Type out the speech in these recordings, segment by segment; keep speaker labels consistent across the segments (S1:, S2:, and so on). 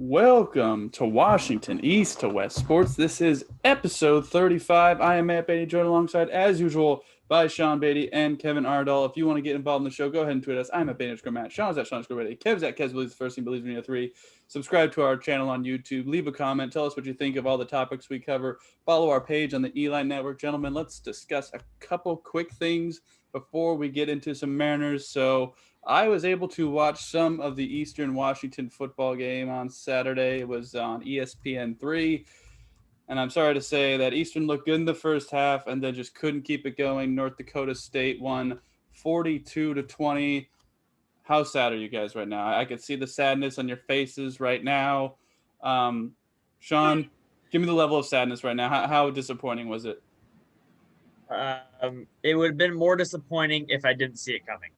S1: Welcome to Washington East to West Sports. This is episode 35. I am Matt Beatty, joined alongside, as usual, by Sean Beatty and Kevin Ardall. If you want to get involved in the show, go ahead and tweet us. I'm at Beatty Matt. Sean's at Sean Beatty. Kev's at Kev's Believes the First Team Believes Me at 3. Subscribe to our channel on YouTube. Leave a comment. Tell us what you think of all the topics we cover. Follow our page on the Eli Network. Gentlemen, let's discuss a couple quick things before we get into some Mariners. So I was able to watch some of the Eastern Washington football game on Saturday. It was on ESPN3. And I'm sorry to say that Eastern looked good in the first half and then just couldn't keep it going. North Dakota State won 42-20. How sad are you guys right now? I could see the sadness on your faces right now. Sean, give me the level of sadness right now. How disappointing was it?
S2: It would have been more disappointing if I didn't see it coming.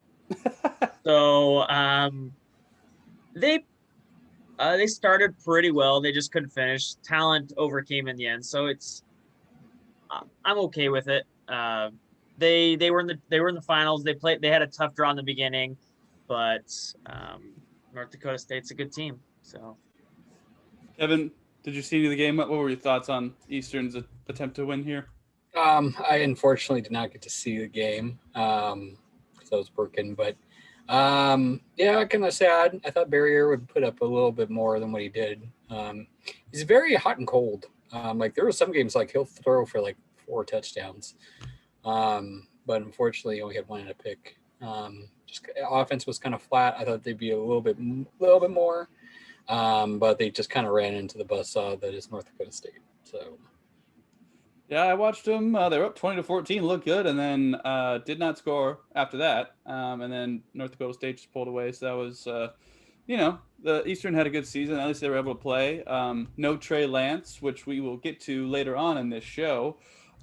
S2: So they started pretty well. They just couldn't finish. Talent overcame in the end. So I'm okay with it. They were in the finals. They had a tough draw in the beginning, but North Dakota State's a good team. So
S1: Kevin, did you see any of the game? What were your thoughts on Eastern's attempt to win here?
S3: I unfortunately did not get to see the game because I was working, but yeah, kind of sad. I thought Barrier would put up a little bit more than what he did. He's very hot and cold. Like there were some games like he'll throw for like 4 touchdowns, but unfortunately he only had one in a pick. Just offense was kind of flat. I thought they'd be a little bit more, but they just kind of ran into the buzzsaw that is North Dakota State. So.
S1: Yeah, I watched them. They were up 20-14, looked good, and then did not score after that. And then North Dakota State just pulled away. So that was, the Eastern had a good season. At least they were able to play. No Trey Lance, which we will get to later on in this show.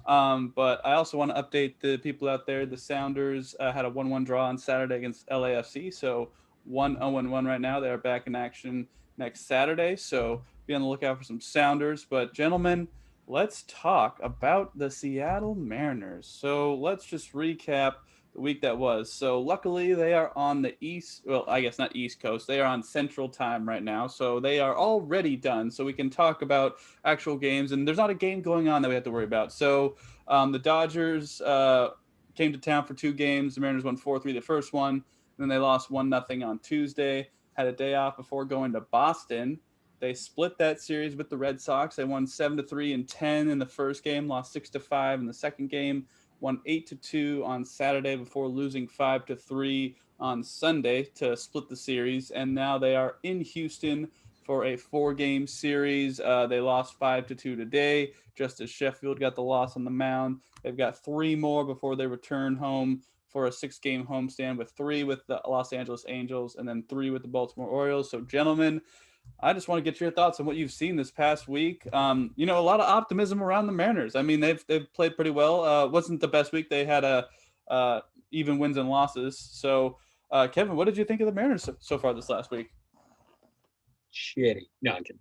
S1: But I also want to update the people out there. The Sounders had a 1-1 draw on Saturday against LAFC. So 1-0-1 right now. They are back in action next Saturday. So be on the lookout for some Sounders. But gentlemen, let's talk about the Seattle Mariners. So let's just recap the week that was. So luckily they are on the East, well, I guess not East Coast. They are on Central Time right now. So they are already done. So we can talk about actual games. And there's not a game going on that we have to worry about. So the Dodgers came to town for 2 games. The Mariners won 4-3 the first one. And then they lost 1-0 on Tuesday. Had a day off before going to Boston. They split that series with the Red Sox. They won 7-3 and 10 in the first game, lost 6-5 in the second game, won 8-2 on Saturday before losing 5-3 on Sunday to split the series. And now they are in Houston for a 4-game series. They lost 5-2 today, just as Sheffield got the loss on the mound. They've got 3 more before they return home for a 6-game homestand, with 3 with the Los Angeles Angels and then 3 with the Baltimore Orioles. So, gentlemen, I just want to get your thoughts on what you've seen this past week. A lot of optimism around the Mariners. I mean, they've played pretty well. Wasn't the best week. They had even wins and losses. So, Kevin, what did you think of the Mariners so far this last week?
S3: Shitty. No, I'm kidding.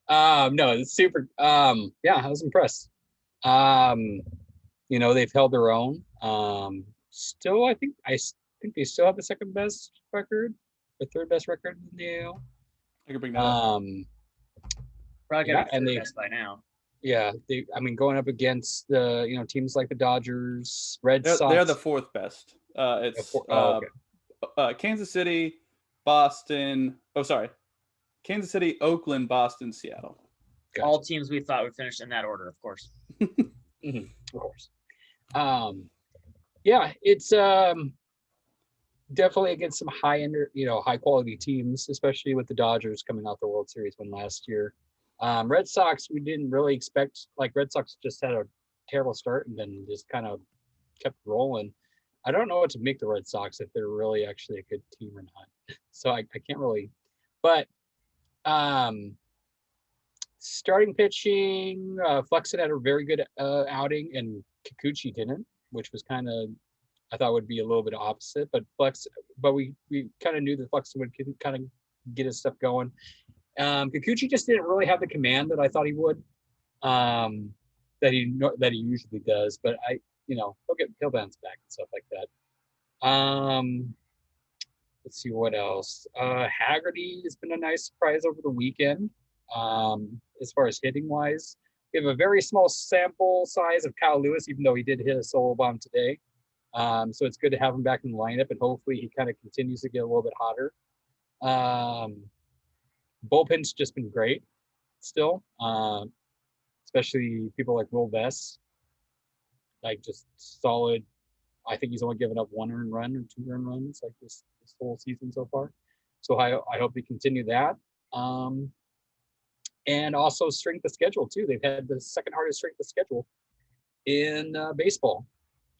S3: No, it's super. Yeah, I was impressed. They've held their own. Still, I think they still have the second best record. The third best record in the AL.
S1: I could bring that up.
S2: Probably got the best by now.
S3: Yeah, going up against the teams like the Dodgers, Red Sox.
S1: They're the 4th best. It's Kansas City, Boston. Oh, sorry, Kansas City, Oakland, Boston, Seattle.
S2: Gotcha. All teams we thought would finish in that order, of course.
S3: Mm-hmm. Of course. Yeah, it's definitely against some high quality teams, especially with the Dodgers coming out the World Series win last year. Red Sox, we didn't really expect. Like Red Sox just had a terrible start and then just kind of kept rolling. I don't know what to make the Red Sox, if they're really actually a good team or not. So I can't really. But starting pitching, Flexen had a very good outing, and Kikuchi didn't, which was kind of, I thought would be a little bit opposite, but we kind of knew that Flexen would kind of get his stuff going. Kikuchi just didn't really have the command that I thought he would, that he usually does. But he'll bounce back and stuff like that. Let's see what else. Haggerty has been a nice surprise over the weekend. As far as hitting wise, we have a very small sample size of Kyle Lewis, even though he did hit a solo bomb today. So it's good to have him back in the lineup, and hopefully he kind of continues to get a little bit hotter. Bullpen's just been great still, especially people like Will Vess, like just solid. I think he's only given up 1 earned run or 2 earned runs like this whole season so far. So I hope they continue that. And also strength of schedule too. They've had the second hardest strength of schedule in baseball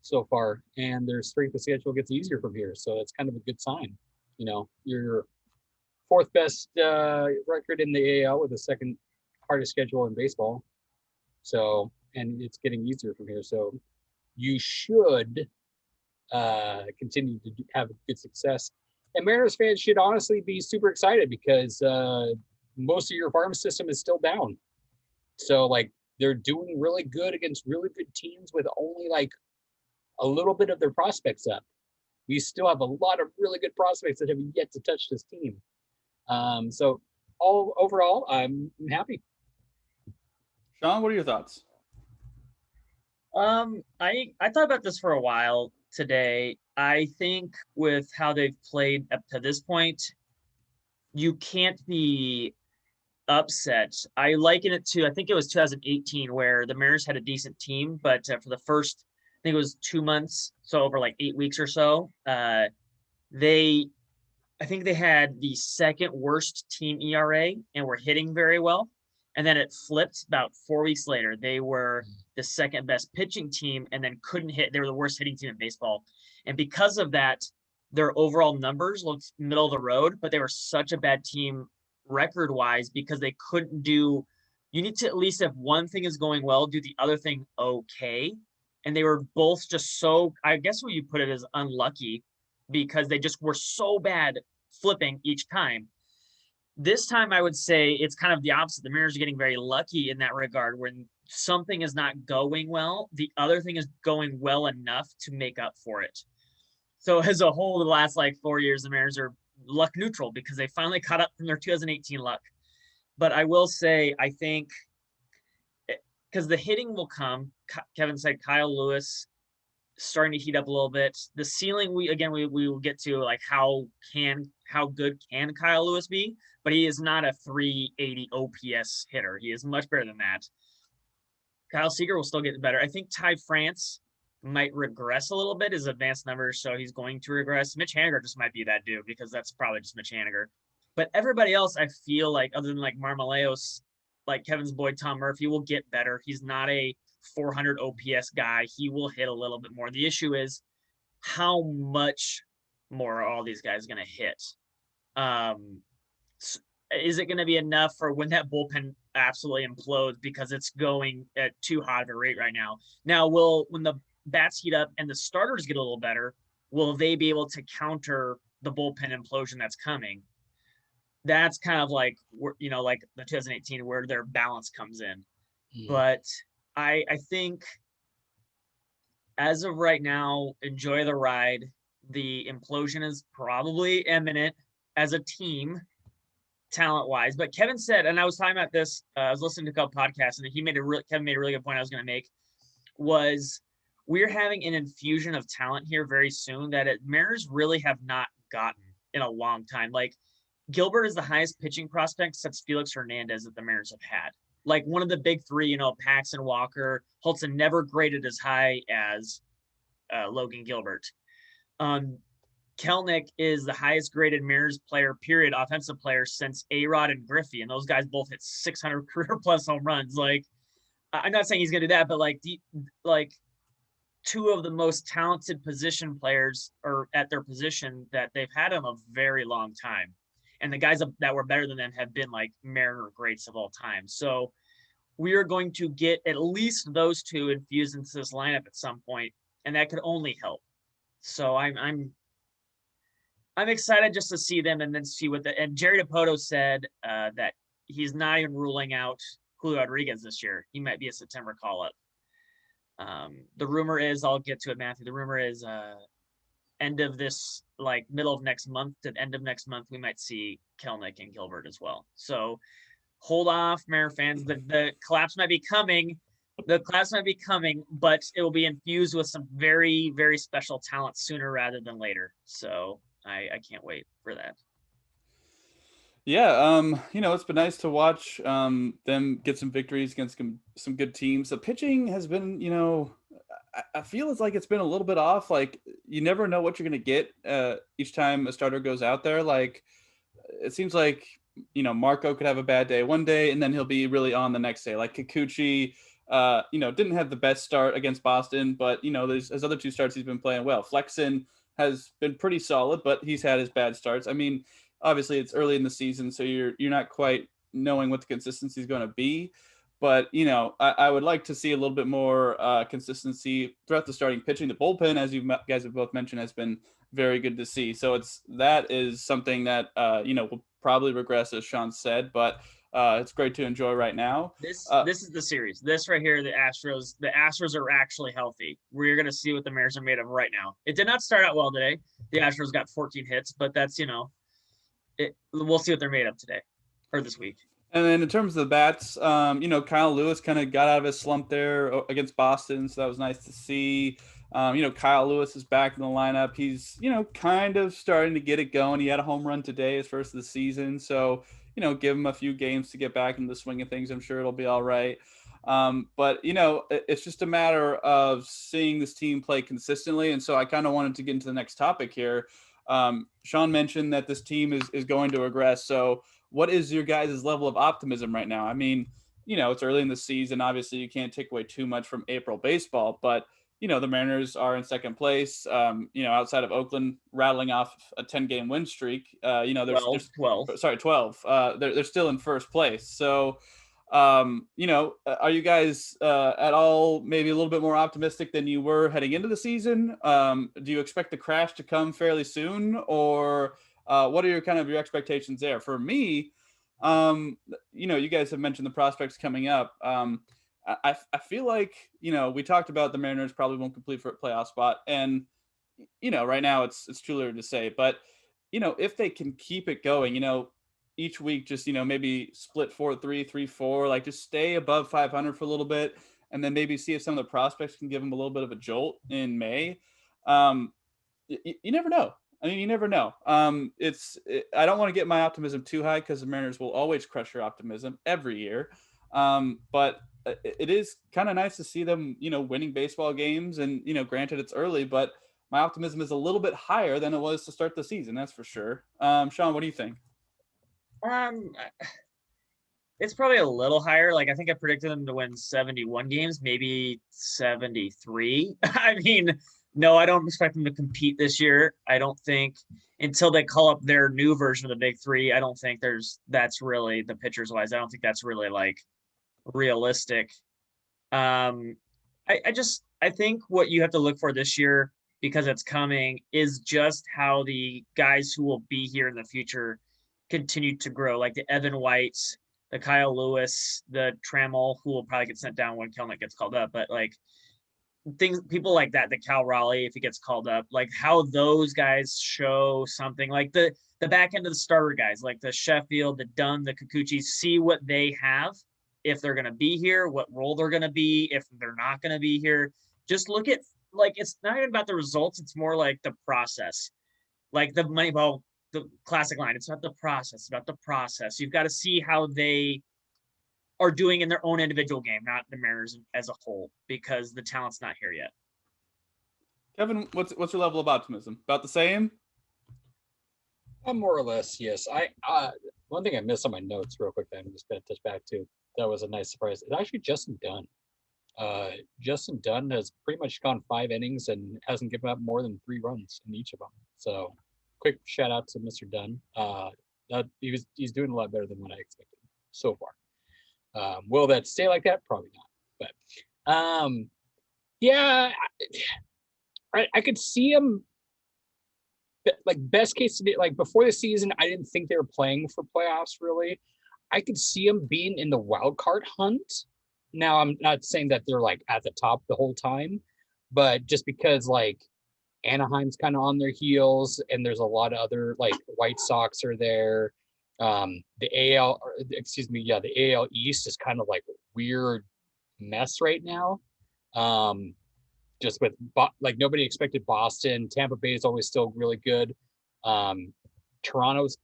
S3: so far, and their strength of schedule gets easier from here. So that's kind of a good sign. You know, your fourth best record in the AL with the second hardest schedule in baseball. So, and it's getting easier from here. So you should continue to have good success. And Mariners fans should honestly be super excited because most of your farm system is still down. So like they're doing really good against really good teams with only like a little bit of their prospects up. We still have a lot of really good prospects that have yet to touch this team. So all overall, I'm happy.
S1: Sean, what are your thoughts?
S2: I thought about this for a while today. I think with how they've played up to this point, you can't be upset. I liken it to, I think it was 2018 where the Mariners had a decent team, but for the first, I think it was 2 months, so over like 8 weeks or so, I think they had the second worst team ERA and were hitting very well. And then it flipped about 4 weeks later. They were the second best pitching team and then couldn't hit. They were the worst hitting team in baseball. And because of that, their overall numbers looked middle of the road, but they were such a bad team record wise because they couldn't do, you need to at least, if one thing is going well, do the other thing okay. And they were both just so, I guess what you put it as unlucky because they just were so bad flipping each time. This time, I would say it's kind of the opposite. The Mariners are getting very lucky in that regard. When something is not going well, the other thing is going well enough to make up for it. So as a whole, the last like 4 years, the Mariners are luck neutral because they finally caught up from their 2018 luck. But I will say, I think because the hitting will come, Kevin said Kyle Lewis starting to heat up a little bit. The ceiling, we will get to like how good can Kyle Lewis be, but he is not a 380 OPS hitter. He is much better than that. Kyle Seager will still get better. I think Ty France might regress a little bit. His advanced numbers show he's going to regress. Mitch Haniger just might be that dude because that's probably just Mitch Haniger. But everybody else, I feel like, other than like Marmoleos, like Kevin's boy Tom Murphy, will get better. He's not a 400 OPS guy. He will hit a little bit more. The issue is how much more are all these guys going to hit? Is it going to be enough for when that bullpen absolutely implodes because it's going at too hot of a rate right now? Now, when the bats heat up and the starters get a little better, will they be able to counter the bullpen implosion that's coming? That's kind of like, like the 2018 where their balance comes in. But I think as of right now, enjoy the ride. The implosion is probably imminent as a team, talent-wise. But Kevin said, and I was talking about this, I was listening to a couple podcasts, and Kevin made a really good point I was going to make, was we're having an infusion of talent here very soon that Mariners really have not gotten in a long time. Like, Gilbert is the highest pitching prospect since Felix Hernandez that the Mariners have had. Like one of the big three, Paxton, Walker, Holton never graded as high as Logan Gilbert. Kelnick is the highest graded Mariners player, period, offensive player since A-Rod and Griffey, and those guys both hit 600 career plus home runs. Like, I'm not saying he's gonna do that, but like two of the most talented position players are at their position that they've had in a very long time. And the guys that were better than them have been like Mariner greats of all time. So we are going to get at least those two infused into this lineup at some point, and that could only help. So I'm excited just to see them and then see and Jerry Dipoto said that he's not even ruling out Julio Rodriguez this year. He might be a September call-up. The rumor is, I'll get to it, Matthew. The rumor is end of this, like middle of next month to end of next month, we might see Kelnick and Gilbert as well. So hold off, Mariner fans. The collapse might be coming. The collapse might be coming, but it will be infused with some very, very special talent sooner rather than later. So I can't wait for that.
S1: Yeah, it's been nice to watch them get some victories against some good teams. The pitching has been, I feel it's like it's been a little bit off. Like you never know what you're gonna get each time a starter goes out there. Like it seems like Marco could have a bad day one day and then he'll be really on the next day. Like Kikuchi, didn't have the best start against Boston, but there's his other 2 starts he's been playing well. Flexen has been pretty solid, but he's had his bad starts. I mean, obviously it's early in the season, so you're not quite knowing what the consistency is going to be. But I would like to see a little bit more consistency throughout the starting pitching. The bullpen, as you guys have both mentioned, has been very good to see. So that is something that will probably regress, as Sean said, but it's great to enjoy right now.
S2: This is the series. This right here, the Astros are actually healthy. We're gonna see what the Mariners are made of right now. It did not start out well today. The Astros got 14 hits, but that's we'll see what they're made of today or this week.
S1: And then in terms of the bats, Kyle Lewis kind of got out of his slump there against Boston, so that was nice to see. Kyle Lewis is back in the lineup. He's, kind of starting to get it going. He had a home run today, his first of the season. So, give him a few games to get back into the swing of things. I'm sure it'll be all right. But, it's just a matter of seeing this team play consistently. And so I kind of wanted to get into the next topic here. Sean mentioned that this team is going to regress. So what is your guys' level of optimism right now? I mean, it's early in the season. Obviously, you can't take away too much from April baseball, but the Mariners are in second place. Outside of Oakland rattling off a 10-game win streak, there's
S2: 12.
S1: Sorry, 12. They're still in first place. So, are you guys at all maybe a little bit more optimistic than you were heading into the season? Do you expect the crash to come fairly soon, or what are your expectations there? For me, you guys have mentioned the prospects coming up. I feel like, we talked about the Mariners probably won't complete for a playoff spot. And, right now it's too early to say. But, if they can keep it going, each week just, maybe split 4-3, 3-4, like just stay above 500 for a little bit. And then maybe see if some of the prospects can give them a little bit of a jolt in May. You never know. I mean, you never know. I don't want to get my optimism too high because the Mariners will always crush your optimism every year. But it is kind of nice to see them, winning baseball games. And, granted it's early, but my optimism is a little bit higher than it was to start the season. That's for sure. Sean, what do you think?
S2: It's probably a little higher. Like I think I predicted them to win 71 games, maybe 73. I mean, no, I don't expect them to compete this year. I don't think until they call up their new version of the Big Three. I don't think that's really the pitchers wise. I don't think that's really like realistic. I think what you have to look for this year, because it's coming, is just how the guys who will be here in the future continue to grow, like the Evan Whites, the Kyle Lewis, the Trammell, who will probably get sent down when Kelnick gets called up, but like people like that, the Cal Raleigh, if he gets called up, like how those guys show something, like the back end of the starter guys, like the Sheffield, the Dunn, the Kikuchi, see what they have, if they're going to be here, what role they're going to be, if they're not going to be here. Just look at, like, it's not even about the results. It's more like the process, like the Moneyball, the classic line. It's not the process, it's about the process. You've got to see how they are doing in their own individual game, not the Mariners as a whole, because the talent's not here yet.
S1: Kevin, what's your level of optimism? About the same?
S3: More or less, yes. One thing I missed on my notes real quick that I'm just going to touch back to, that was a nice surprise. It's actually Justin Dunn. Justin Dunn has pretty much gone 5 innings and hasn't given up more than 3 runs in each of them. So quick shout out to Mr. Dunn. He's doing a lot better than what I expected so far. Will that stay like that? Probably not. But yeah, I could see him, like best case, like before the season, I didn't think they were playing for playoffs really. I could see them being in the wild card hunt. Now, I'm not saying that they're like at the top the whole time, but just because like Anaheim's kind of on their heels, and there's a lot of other like White Sox are there. The AL East is kind of like a weird mess right now. Just with like nobody expected Boston. Tampa Bay is always still really good. Toronto's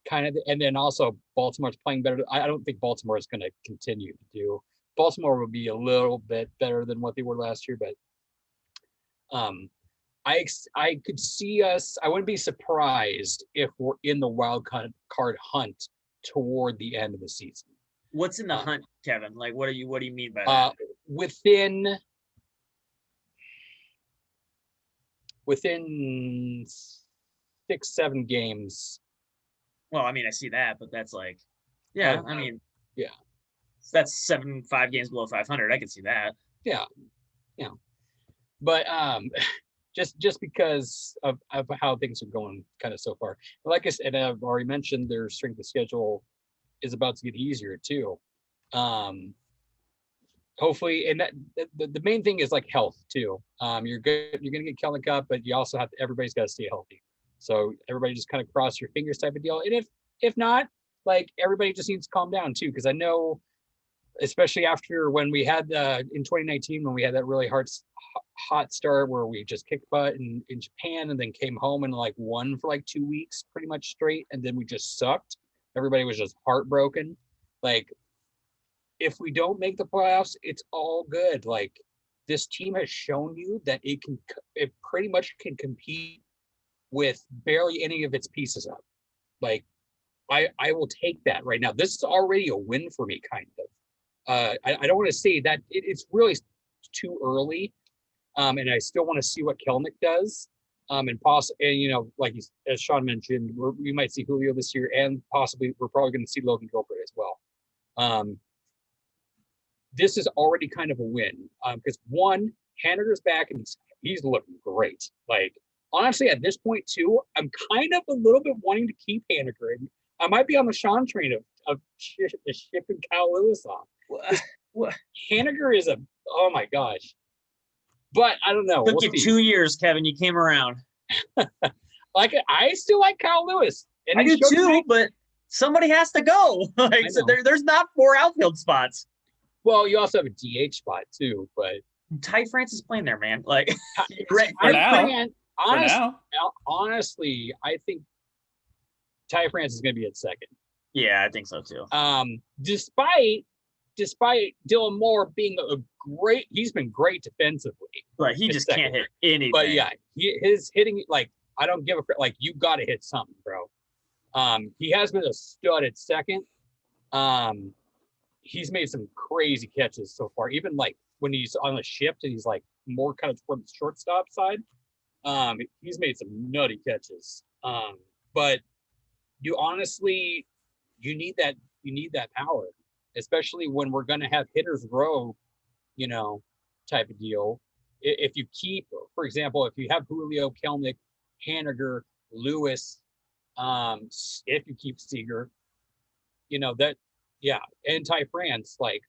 S3: kind of, and then also Baltimore's playing better. I don't think Baltimore is going to continue to do. Baltimore will be a little bit better than what they were last year, but I could see us. I wouldn't be surprised if we're in the wild card hunt toward the end of the season.
S2: What's in the hunt, Kevin? Like, what do you mean by that?
S3: Within 6-7 games.
S2: Well, I mean, I see that, but that's like, yeah, that's 5 games below 500. I can see that.
S3: Yeah. But just because of how things are going kind of so far. Like I said, I've already mentioned their strength of schedule is about to get easier too. Hopefully, and that the main thing is like health too. You're going to get Kelnick up, but you also everybody's got to stay healthy. So everybody just kind of cross your fingers type of deal. And if not, like everybody just needs to calm down too. Cause I know, especially after when we had in 2019, when we had that really hot start where we just kicked butt in Japan and then came home and like won for like 2 weeks pretty much straight. And then we just sucked. Everybody was just heartbroken. Like, if we don't make the playoffs, it's all good. Like, this team has shown you that it pretty much can compete with barely any of its pieces up. Like, I will take that right now. This is already a win for me, kind of. I don't want to say that it's really too early. And I still want to see what Kelnick does. And like as Sean mentioned, we might see Julio this year, and possibly we're probably going to see Logan Gilbert as well. This is already kind of a win because one, Haniger's back and he's looking great. Like, honestly, at this point too, I'm kind of a little bit wanting to keep Haniger. I might be on the Sean train of shipping Kyle Lewis off. Haniger is oh my gosh. But I don't know.
S2: Took you 2 years, Kevin. You came around.
S3: Like, I still like Kyle Lewis. And
S2: I do too, but somebody has to go. Like, so there's not 4 outfield spots.
S3: Well, you also have a DH spot too, but
S2: Ty France is playing there, man. Like,
S3: honestly, I think Ty France is going to be at second.
S2: Yeah, I think so too.
S3: Despite Dylan Moore being he's been great defensively,
S2: but he just can't hit anything.
S3: But yeah, his hitting, like, I don't give a like, you got to hit something, bro. He has been a stud at second. He's made some crazy catches so far. Even like when he's on the shift and he's like more kind of toward the shortstop side, he's made some nutty catches. But you honestly, you need that power, especially when we're going to have hitters row, type of deal. If you keep, for example, if you have Julio, Kelnick, Haniger, Lewis, if you keep Seager, and Ty France, like,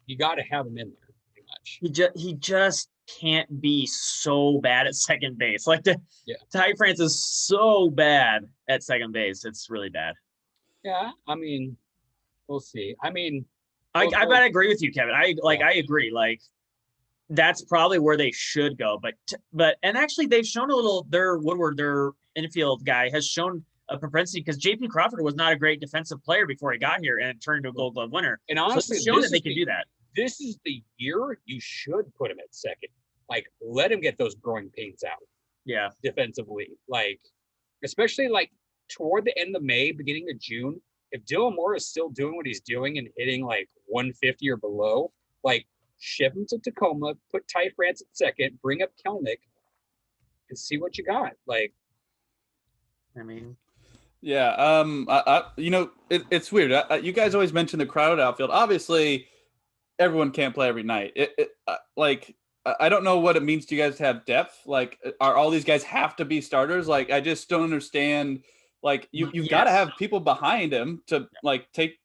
S3: you got to have him in there pretty much.
S2: He just can't be so bad at second base. Like, Ty France is so bad at second base. It's really bad.
S3: Yeah, I mean, we'll see. I mean,
S2: I agree with you, Kevin. I agree. Like, that's probably where they should go. But and actually, they've shown a little. Their Woodward, their infield guy, has shown a propensity, because J.P. Crawford was not a great defensive player before he got here and turned into a Gold Glove winner.
S3: And honestly,
S2: so that they can do that.
S3: This is the year you should put him at second. Like, let him get those growing pains out.
S2: Yeah,
S3: defensively, like, especially like toward the end of May, beginning of June. If Dylan Moore is still doing what he's doing and hitting like 150 or below, like, ship him to Tacoma, put Ty France at second, bring up Kelnick, and see what you got. Like,
S2: I mean,
S1: yeah, it's weird. You guys always mention the crowded outfield. Obviously, everyone can't play every night. Like, I don't know what it means to you guys to have depth. Like, are all these guys have to be starters? Like, I just don't understand. Like, you've got to have people behind him to like take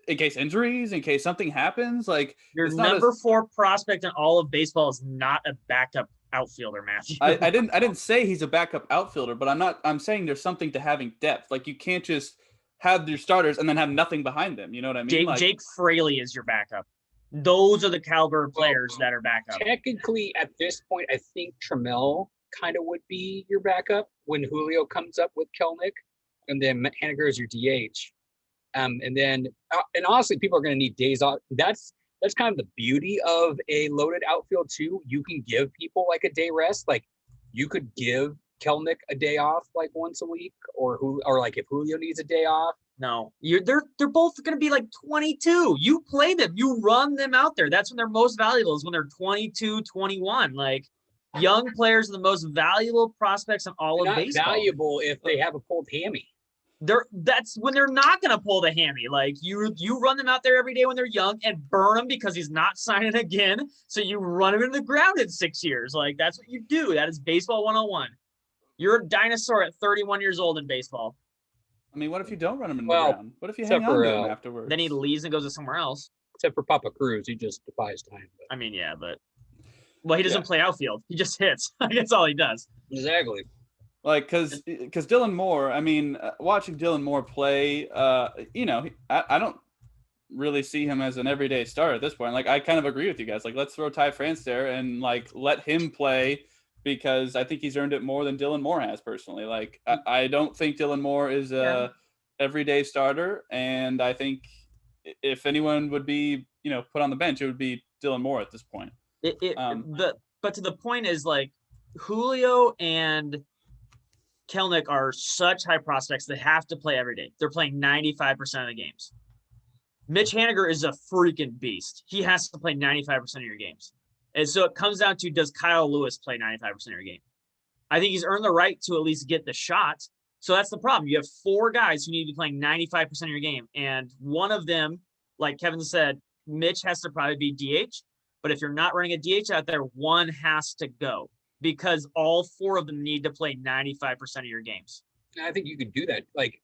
S1: in case injuries, in case something happens. Like,
S2: your number 4 prospect in all of baseball is not a backup outfielder, Matthew.
S1: I didn't say he's a backup outfielder, but I'm saying there's something to having depth. Like, you can't just have your starters and then have nothing behind them. You know what I mean?
S2: Jake Fraley is your backup. Those are the caliber of players that are backup.
S3: Technically, at this point, I think Trammell kind of would be your backup when Julio comes up with Kelnick, and then Haniger is your DH. And then, and honestly, people are going to need days off. That's kind of the beauty of a loaded outfield too. You can give people like a day rest. Like, you could give Kelnick a day off like once a week, or like if Julio needs a day off.
S2: No, they're both going to be like 22. You play them, you run them out there. That's when they're most valuable, is when they're 22, 21. Like, young players are the most valuable prospects in all of baseball.
S3: Valuable if they have a pulled hammy.
S2: That's when they're not going to pull the hammy. Like, you run them out there every day when they're young and burn them because he's not signing again. So you run him into the ground in 6 years. Like, that's what you do. That is baseball 101. You're a dinosaur at 31 years old in baseball.
S1: I mean, what if you don't run him in the ground? What if you hang on to him afterwards?
S2: Then he leaves and goes to somewhere else.
S3: Except for Papa Cruz, he just defies time.
S2: But. I mean, yeah, but he doesn't play outfield. He just hits. That's all he does.
S3: Exactly.
S1: Like, because Dylan Moore, I mean, watching Dylan Moore play, you know, I don't really see him as an everyday starter at this point. Like, I kind of agree with you guys. Like, let's throw Ty France there and, like, let him play, because I think he's earned it more than Dylan Moore has personally. Like, I don't think Dylan Moore is a everyday starter, and I think if anyone would be, you know, put on the bench, it would be Dylan Moore at this point.
S2: But to the point is, like, Julio and Kelnick are such high prospects, they have to play every day. They're playing 95% of the games. Mitch Haniger is a freaking beast. He has to play 95% of your games. And so it comes down to, does Kyle Lewis play 95% of your game? I think he's earned the right to at least get the shot. So that's the problem. You have 4 guys who need to be playing 95% of your game. And one of them, like Kevin said, Mitch has to probably be DH. But if you're not running a DH out there, one has to go, because all 4 of them need to play 95% of your games.
S3: I think you can do that. Like,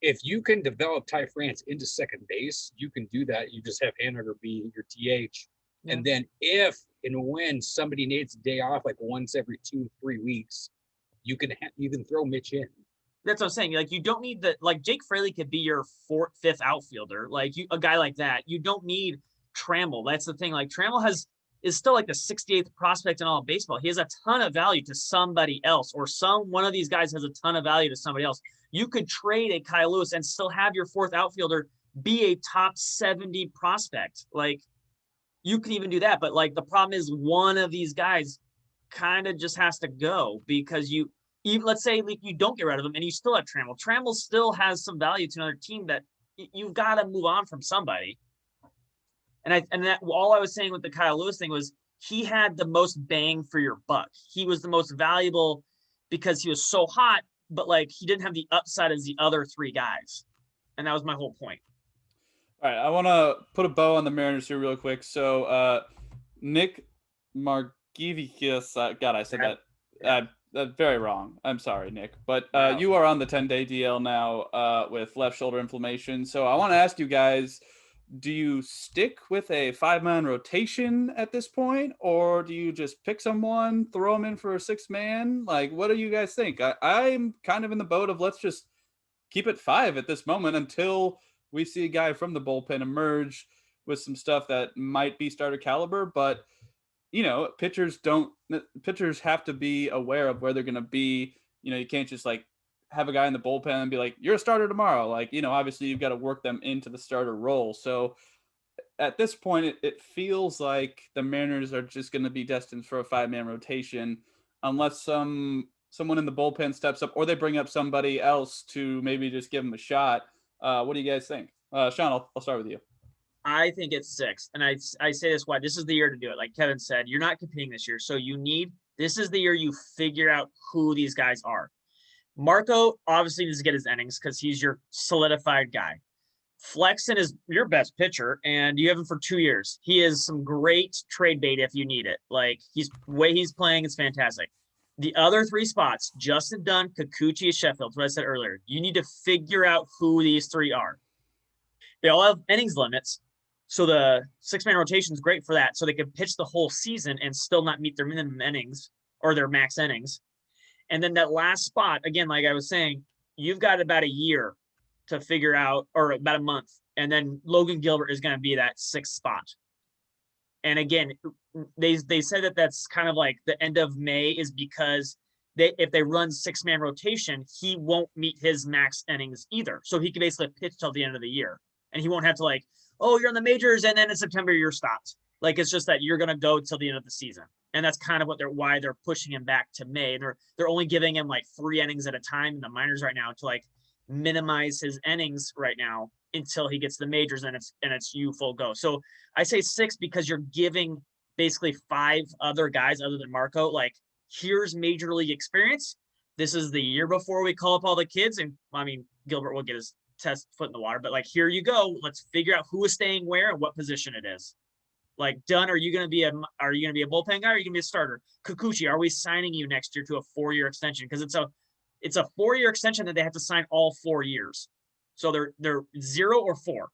S3: if you can develop Ty France into second base, you can do that. You just have Haniger be your DH. Yeah. And then if and when somebody needs a day off, like once every 2-3 weeks, you can throw Mitch in.
S2: That's what I'm saying. Like, you don't need that. Like, Jake Fraley could be your 4th, 5th outfielder. Like, a guy like that. You don't need Trammell. That's the thing. Like, Trammell is still like the 68th prospect in all of baseball. He has a ton of value to somebody else, or one of these guys has a ton of value to somebody else. You could trade a Kyle Lewis and still have your 4th outfielder be a top 70 prospect. Like, you could even do that. But, like, the problem is one of these guys kind of just has to go, because let's say, like, you don't get rid of him and you still have Trammell. Trammell still has some value to another team that you've got to move on from somebody. And that all I was saying with the Kyle Lewis thing was, he had the most bang for your buck. He was the most valuable because he was so hot, but, like, he didn't have the upside as the other 3 guys. And that was my whole point.
S1: All right, I want to put a bow on the Mariners here real quick. So, Nick Margievius, God, I said that very wrong. I'm sorry, Nick. But you are on the 10-day DL now with left shoulder inflammation. So I want to ask you guys, do you stick with a 5-man rotation at this point, or do you just pick someone, throw them in for a 6-man? Like, what do you guys think? I'm kind of in the boat of, let's just keep it 5 at this moment until we see a guy from the bullpen emerge with some stuff that might be starter caliber. But, you know, pitchers have to be aware of where they're going to be. You know, you can't just, like, have a guy in the bullpen and be like, you're a starter tomorrow. Like, you know, obviously you've got to work them into the starter role. So at this point, it feels like the Mariners are just going to be destined for a 5-man rotation unless someone in the bullpen steps up, or they bring up somebody else to maybe just give them a shot. What do you guys think? Sean, I'll start with you.
S2: I think it's 6. And I say this, why this is the year to do it. Like Kevin said, you're not competing this year. So this is the year you figure out who these guys are. Marco obviously needs to get his innings because he's your solidified guy. Flexen is your best pitcher, and you have him for 2 years. He is some great trade bait if you need it. Like, way he's playing is fantastic. The other 3 spots, Justin Dunn, Kikuchi, and Sheffield, what I said earlier, you need to figure out who these 3 are. They all have innings limits, so the 6-man rotation is great for that, so they can pitch the whole season and still not meet their minimum innings. or their max innings. And then that last spot, again, like I was saying, you've got about a year to figure out, or about a month. And then Logan Gilbert is going to be that sixth spot. And again, they said that that's kind of like the end of May is because if they run 6-man rotation, he won't meet his max innings either. So he can basically pitch till the end of the year. And he won't have to like, oh, you're in the majors and then in September you're stopped. Like it's just that you're going to go till the end of the season. And that's kind of why they're pushing him back to May. They're only giving him like 3 innings at a time in the minors right now to like minimize his innings right now until he gets the majors and it's you full go. So I say 6 because you're giving basically 5 other guys other than Marco, like, here's major league experience. This is the year before we call up all the kids. And I mean, Gilbert will get his test foot in the water, but like, here you go. Let's figure out who is staying where and what position it is. Like, Dunn, are you going to be a bullpen guy? Or are you going to be a starter? Kikuchi, are we signing you next year to a 4-year extension? Because it's a 4-year extension that they have to sign all 4 years. So they're 0 or 4.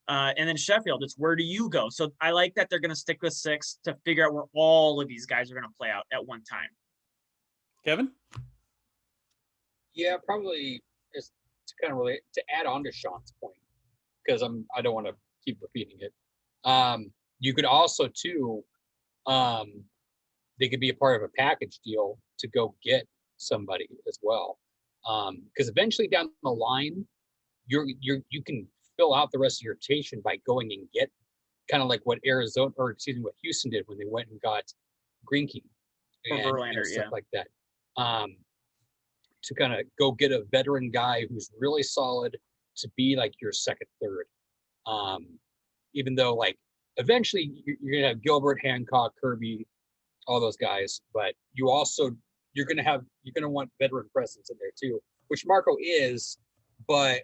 S2: And then Sheffield, it's where do you go? So I like that they're going to stick with 6 to figure out where all of these guys are going to play out at one time.
S1: Kevin?
S3: Yeah, probably just to kind of relate to add on to Sean's point, because I don't want to keep repeating it. You could also too, they could be a part of a package deal to go get somebody as well. Because eventually down the line, you can fill out the rest of your rotation by going and get kind of like what what Houston did when they went and got Greinke and
S2: Verlander,
S3: stuff like that. To kind of go get a veteran guy who's really solid to be like your second, third. Even though like eventually you're gonna have Gilbert, Hancock, Kirby, all those guys, but you're gonna want veteran presence in there too, which Marco is, but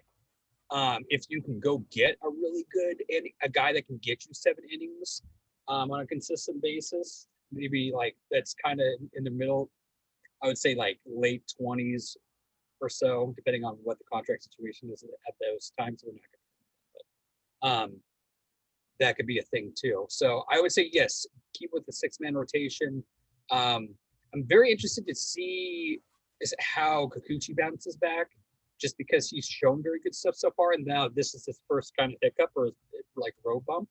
S3: if you can go get a really good a guy that can get you 7 innings on a consistent basis, maybe like that's kind of in the middle, I would say like late 20s or so, depending on what the contract situation is at those times. We're not going to, but that could be a thing too. So I would say yes, keep with the 6-man rotation. I'm very interested to see how Kikuchi bounces back, just because he's shown very good stuff so far, and now this is his first kind of hiccup or like road bump.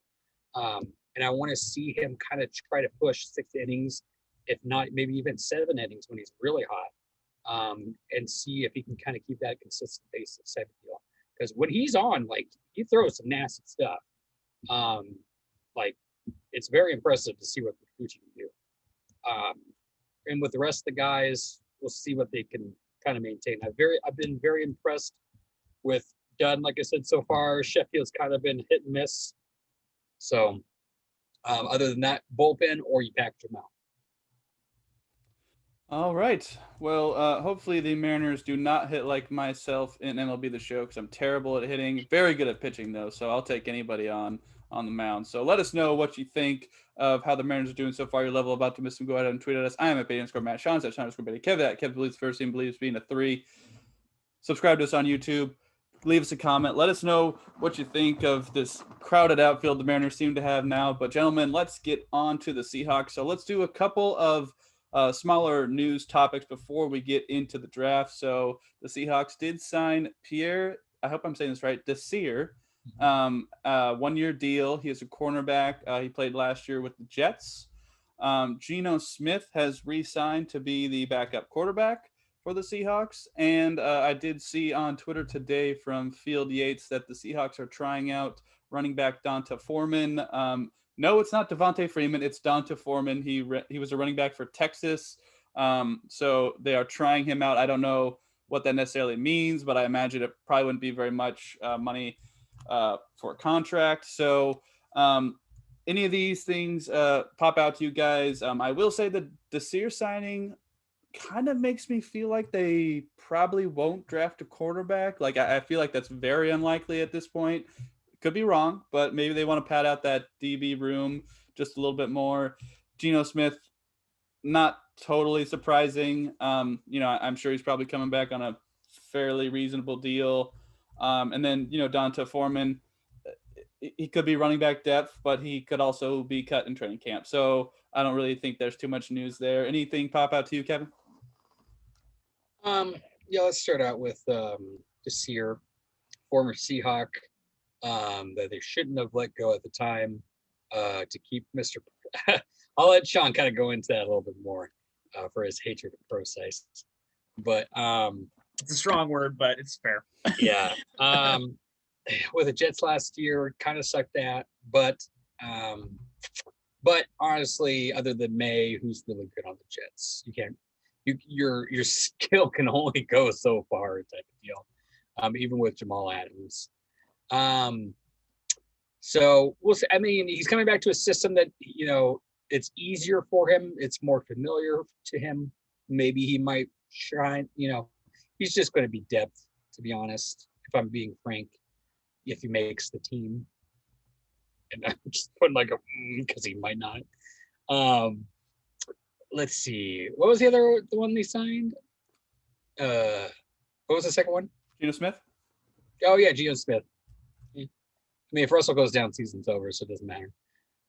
S3: And I want to see him kind of try to push 6 innings, if not maybe even 7 innings when he's really hot, and see if he can kind of keep that consistent basis type of deal. Because when he's on, like, he throws some nasty stuff. Like, it's very impressive to see what Kikuchi can do. And with the rest of the guys, we'll see what they can kind of maintain. I've been very impressed with Dunn, like I said, so far. Sheffield's kind of been hit and miss. So other than that, bullpen or you package them out.
S1: All right. Well, hopefully the Mariners do not hit like myself in MLB The Show, because I'm terrible at hitting. Very good at pitching, though, so I'll take anybody on the mound. So let us know what you think of how the Mariners are doing so far. Your level of optimism, go ahead and tweet at us. I am at @Betty_Matt. Sean's at Sean_Betty. Kevin at Kevin believes first team believes being a 3. Subscribe to us on YouTube. Leave us a comment. Let us know what you think of this crowded outfield the Mariners seem to have now. But, gentlemen, let's get on to the Seahawks. So let's do a couple of smaller news topics before we get into the draft. So the Seahawks did sign Pierre, I hope I'm saying this right, Desir, 1-year deal. He is a cornerback. He played last year with the Jets. Geno Smith has re-signed to be the backup quarterback for the Seahawks. And I did see on Twitter today from Field Yates that the Seahawks are trying out running back Donta Foreman. No, it's not Devontae Freeman. It's Donta Foreman. He was a running back for Texas. So they are trying him out. I don't know what that necessarily means, but I imagine it probably wouldn't be very much money for a contract. So any of these things pop out to you guys? I will say the Desir signing kind of makes me feel like they probably won't draft a quarterback. Like, I feel like that's very unlikely at this point. Could be wrong, but maybe they want to pad out that DB room just a little bit more. Geno Smith, not totally surprising. I'm sure he's probably coming back on a fairly reasonable deal. And then, Donta Foreman, he could be running back depth, but he could also be cut in training camp. So I don't really think there's too much news there. Anything pop out to you, Kevin?
S3: Yeah, let's start out with Desir, former Seahawk, that they shouldn't have let go at the time to keep Mr. I'll let Sean kind of go into that a little bit more for his hatred of Procise. But
S2: it's a strong word, but it's fair.
S3: Yeah. With the Jets last year, kind of sucked at, but honestly, other than May, who's really good on the Jets? You can't. Your skill can only go so far, type of deal. Even with Jamal Adams. So we'll see. I mean, he's coming back to a system that it's easier for him. It's more familiar to him. Maybe he might shine. He's just going to be depth, to be honest. If I'm being frank, if he makes the team, and I'm just putting like a because he might not. Let's see. What was the one they signed? What was the second one?
S1: Geno Smith.
S3: Oh yeah, Geno Smith. I mean, if Russell goes down, season's over, so it doesn't matter.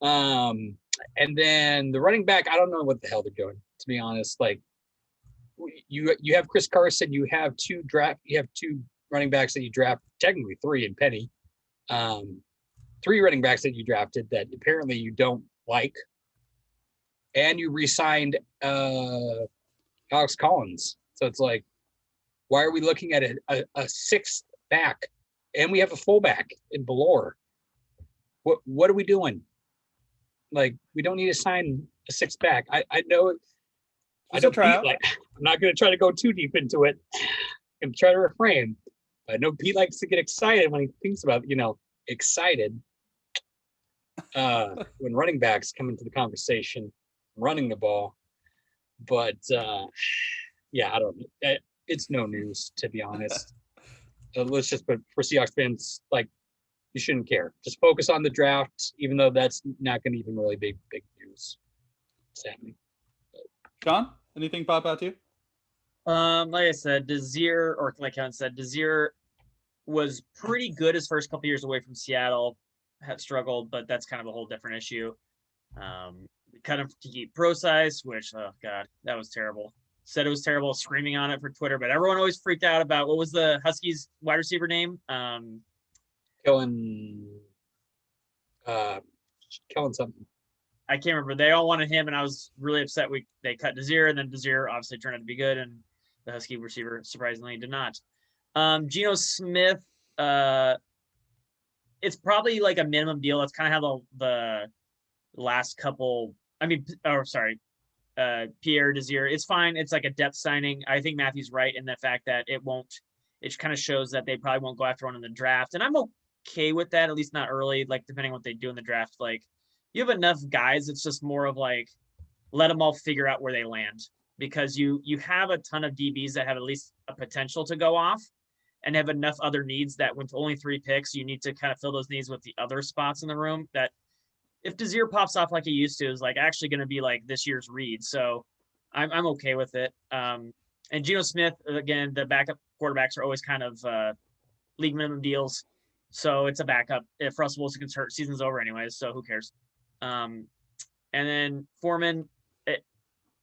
S3: And then the running back, I don't know what the hell they're doing, to be honest. Like, you have Chris Carson, you have two running backs that you draft, technically three in Penny. 3 running backs that you drafted that apparently you don't like. And you re-signed Alex Collins. So it's like, why are we looking at a sixth back? And we have a fullback in Belor. What are we doing? Like, we don't need to sign a sixth back. I know. I don't Pete, I'm not going to try to go too deep into it. I'm going to try to refrain. I know Pete likes to get excited when he thinks about, excited when running backs come into the conversation, running the ball. But yeah, I don't know. It's no news, to be honest. Let's just put for Seahawks fans, like, you shouldn't care. Just focus on the draft, even though that's not going to even really be big news. Sadly.
S1: Sean, anything pop out to you?
S2: Like I said, Desir, or like Kevin said, Desir was pretty good his first couple years away from Seattle. Had struggled, but that's kind of a whole different issue. Cut him to keep Procise, which, oh god, that was terrible. Said it was terrible, screaming on it for Twitter, but everyone always freaked out about what was the Huskies wide receiver name?
S3: Kellen something.
S2: I can't remember. They all wanted him, and I was really upset. They cut Desir, and then Desir obviously turned out to be good, and the Husky receiver surprisingly did not. Geno Smith, it's probably like a minimum deal. That's kind of how the last couple. Pierre Desir. It's fine. It's like a depth signing. I think Matthew's right in the fact that it kind of shows that they probably won't go after one in the draft. And I'm okay with that, at least not early, like depending on what they do in the draft. Like, you have enough guys. It's just more of like, let them all figure out where they land, because you have a ton of DBs that have at least a potential to go off and have enough other needs that with only 3 picks, you need to kind of fill those needs with the other spots in the room that, if Desir pops off like he used to, is like actually going to be like this year's Reed. So I'm okay with it. And Geno Smith, again, the backup quarterbacks are always kind of league minimum deals. So it's a backup. If Russell Wilson gets hurt, season's over anyways. So who cares? And then Foreman,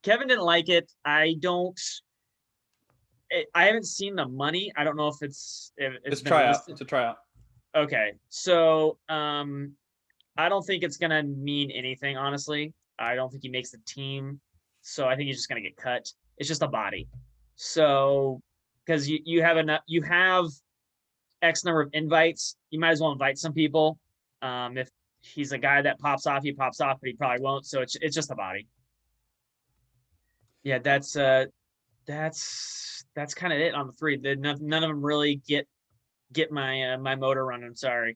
S2: Kevin didn't like it. I haven't seen the money. I don't know if it's
S1: tryout. It's a tryout.
S2: Okay. So, I don't think it's going to mean anything, honestly. I don't think he makes the team. So I think he's just going to get cut. It's just a body. So, because you have X number of invites, you might as well invite some people. If he's a guy that pops off, he pops off, but he probably won't. So it's just a body. Yeah, that's kind of it on the 3. None of them really get my my motor running. Sorry.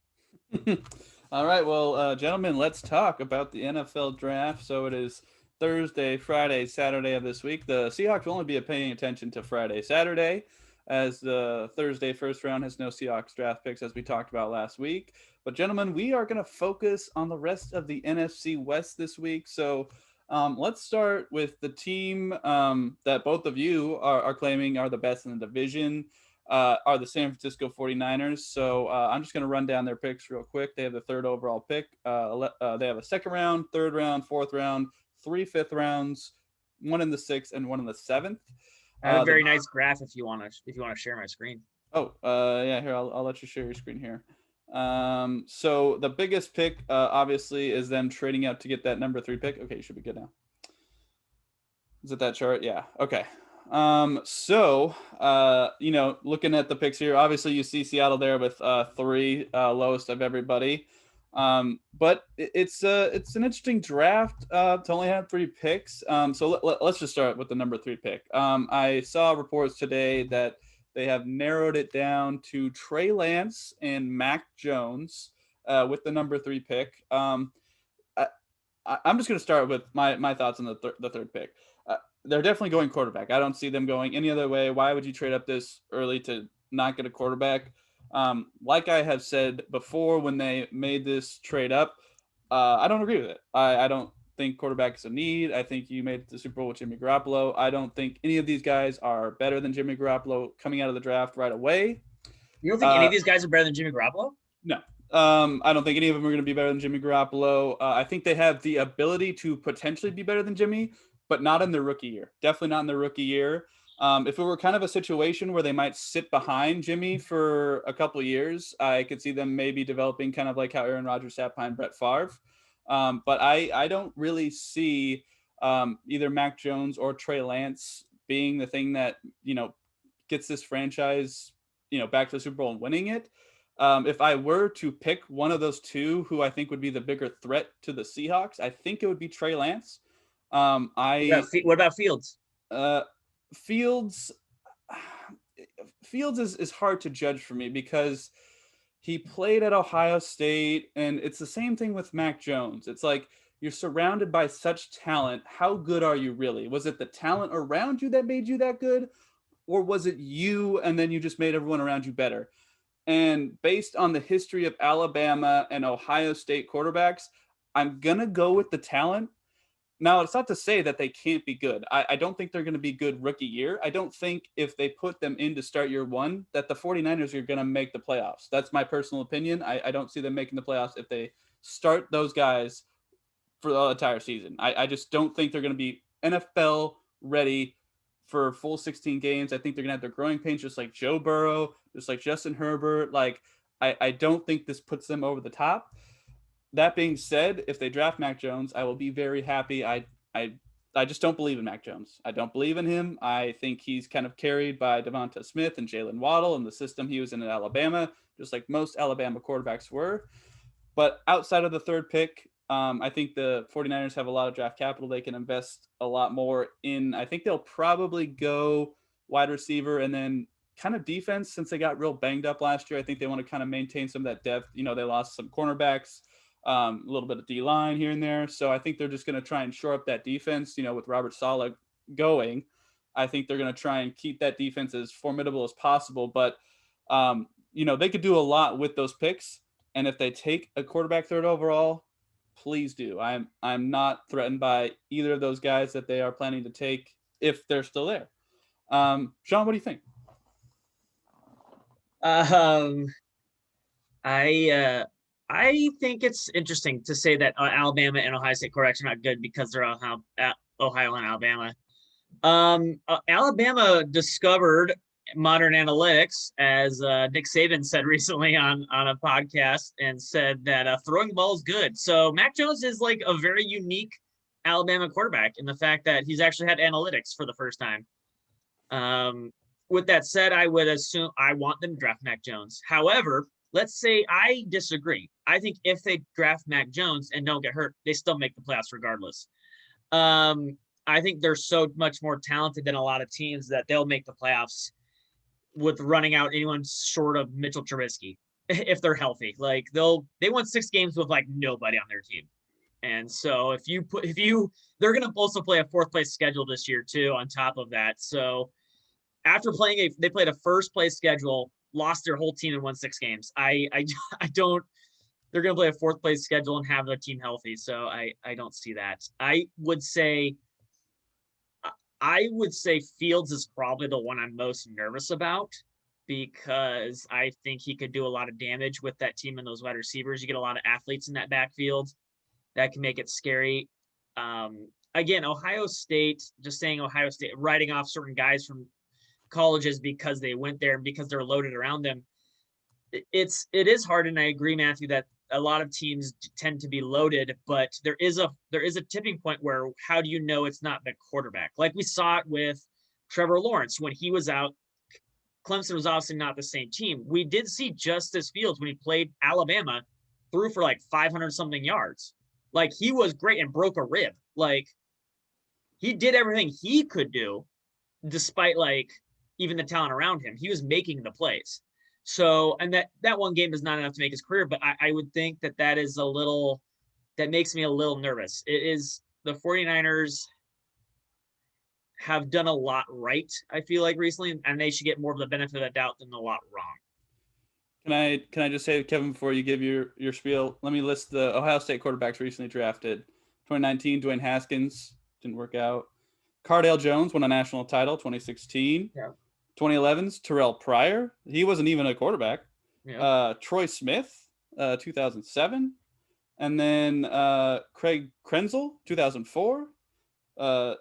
S1: All right, well, gentlemen, let's talk about the NFL draft. So it is Thursday, Friday, Saturday of this week. The Seahawks will only be paying attention to Friday, Saturday, as the Thursday first round has no Seahawks draft picks, as we talked about last week. But, gentlemen, we are going to focus on the rest of the NFC West this week. So let's start with the team that both of you are claiming are the best in the division. are the San Francisco 49ers. So I'm just going to run down their picks real quick. They have the 3rd overall pick. They have a 2nd round, 3rd round, 4th round, 3 5th rounds, 1 in the 6th, and 1 in the 7th.
S2: I have a very nice graph if you want to share my screen.
S1: Oh, yeah, here, I'll let you share your screen here. So the biggest pick, obviously, is them trading out to get that number 3 pick. Okay, you should be good now. Is it that chart? Yeah. Okay. So, looking at the picks here, obviously you see Seattle there with 3, lowest of everybody. But it's an interesting draft to only have 3 picks. So let's just start with the number 3 pick. I saw reports today that they have narrowed it down to Trey Lance and Mac Jones with the number 3 pick. I'm just going to start with my thoughts on the 3rd pick. They're definitely going quarterback. I don't see them going any other way. Why would you trade up this early to not get a quarterback? Like I have said before, when they made this trade up, I don't agree with it. I don't think quarterback is a need. I think you made it to the Super Bowl with Jimmy Garoppolo. I don't think any of these guys are better than Jimmy Garoppolo coming out of the draft right away.
S2: You don't think any of these guys are better than Jimmy Garoppolo?
S1: No. I don't think any of them are going to be better than Jimmy Garoppolo. I think they have the ability to potentially be better than Jimmy, but not in their rookie year. Definitely not in their rookie year. If it were kind of a situation where they might sit behind Jimmy for a couple of years, I could see them maybe developing kind of like how Aaron Rodgers sat behind Brett Favre. But I don't really see either Mac Jones or Trey Lance being the thing that, gets this franchise, back to the Super Bowl and winning it. If I were to pick one of those two who I think would be the bigger threat to the Seahawks, I think it would be Trey Lance.
S2: What about Fields?
S1: Fields is hard to judge for me because he played at Ohio State, and it's the same thing with Mac Jones. It's like you're surrounded by such talent. How good are you really? Was it the talent around you that made you that good? Or was it you and then you just made everyone around you better? And based on the history of Alabama and Ohio State quarterbacks, I'm going to go with the talent. Now, it's not to say that they can't be good. I don't think they're going to be good rookie year. I don't think if they put them in to start year 1 that the 49ers are going to make the playoffs. That's my personal opinion. I don't see them making the playoffs if they start those guys for the entire season. I just don't think they're going to be NFL ready for full 16 games. I think they're going to have their growing pains just like Joe Burrow, just like Justin Herbert. I don't think this puts them over the top. That being said, if they draft Mac Jones, I will be very happy. I just don't believe in Mac Jones. I don't believe in him. I think he's kind of carried by Devonta Smith and Jalen Waddle and the system he was in at Alabama, just like most Alabama quarterbacks were. But outside of the 3rd pick, I think the 49ers have a lot of draft capital. They can invest a lot more in. I think they'll probably go wide receiver and then kind of defense since they got real banged up last year. I think they want to kind of maintain some of that depth. They lost some cornerbacks. A little bit of D-line here and there. So I think they're just going to try and shore up that defense, with Robert Saleh going. I think they're going to try and keep that defense as formidable as possible. But, they could do a lot with those picks. And if they take a quarterback 3rd overall, please do. I'm not threatened by either of those guys that they are planning to take if they're still there. Sean, what do you think?
S2: I think it's interesting to say that Alabama and Ohio State quarterbacks are not good because they're Ohio and Alabama. Alabama discovered modern analytics, as Nick Saban said recently on a podcast, and said that throwing the ball is good. So Mac Jones is like a very unique Alabama quarterback in the fact that he's actually had analytics for the first time. With that said, I would assume I want them to draft Mac Jones. However, let's say I disagree. I think if they draft Mac Jones and don't get hurt, they still make the playoffs regardless. I think they're so much more talented than a lot of teams that they'll make the playoffs with running out anyone short of Mitchell Trubisky if they're healthy. Like they won 6 games with like nobody on their team. And so they're going to also play a 4th place schedule this year too on top of that. So after they played a 1st place schedule, lost their whole team and won 6 games. I don't. They're going to play a 4th place schedule and have their team healthy. So I don't see that. I would say Fields is probably the one I'm most nervous about. because I think he could do a lot of damage with that team and those wide receivers. You get a lot of athletes in that backfield that can make it scary. Again, Ohio State, just saying Ohio State, writing off certain guys from colleges because they went there and because they're loaded around them. It is hard, and I agree, Matthew, that a lot of teams tend to be loaded, but there is a tipping point where how do you know it's not the quarterback? Like we saw it with Trevor Lawrence when he was out. Clemson was obviously not the same team. We did see Justice Fields when he played Alabama, threw for like 500 something yards. Like he was great and broke a rib. Like he did everything he could do, despite like even the talent around him. He was making the plays. So, and that one game is not enough to make his career, but I would think that is a little, that makes me a little nervous. It is, the 49ers have done a lot right, I feel like, recently, and they should get more of the benefit of the doubt than a lot wrong.
S1: Can I just say, Kevin, before you give your spiel, let me list the Ohio State quarterbacks recently drafted. 2019, Dwayne Haskins, didn't work out. Cardale Jones won a national title, 2016.
S2: Yeah.
S1: 2011's Terrell Pryor. He wasn't even a quarterback.
S2: Yeah.
S1: Troy Smith, 2007. And then Craig Krenzel, 2004.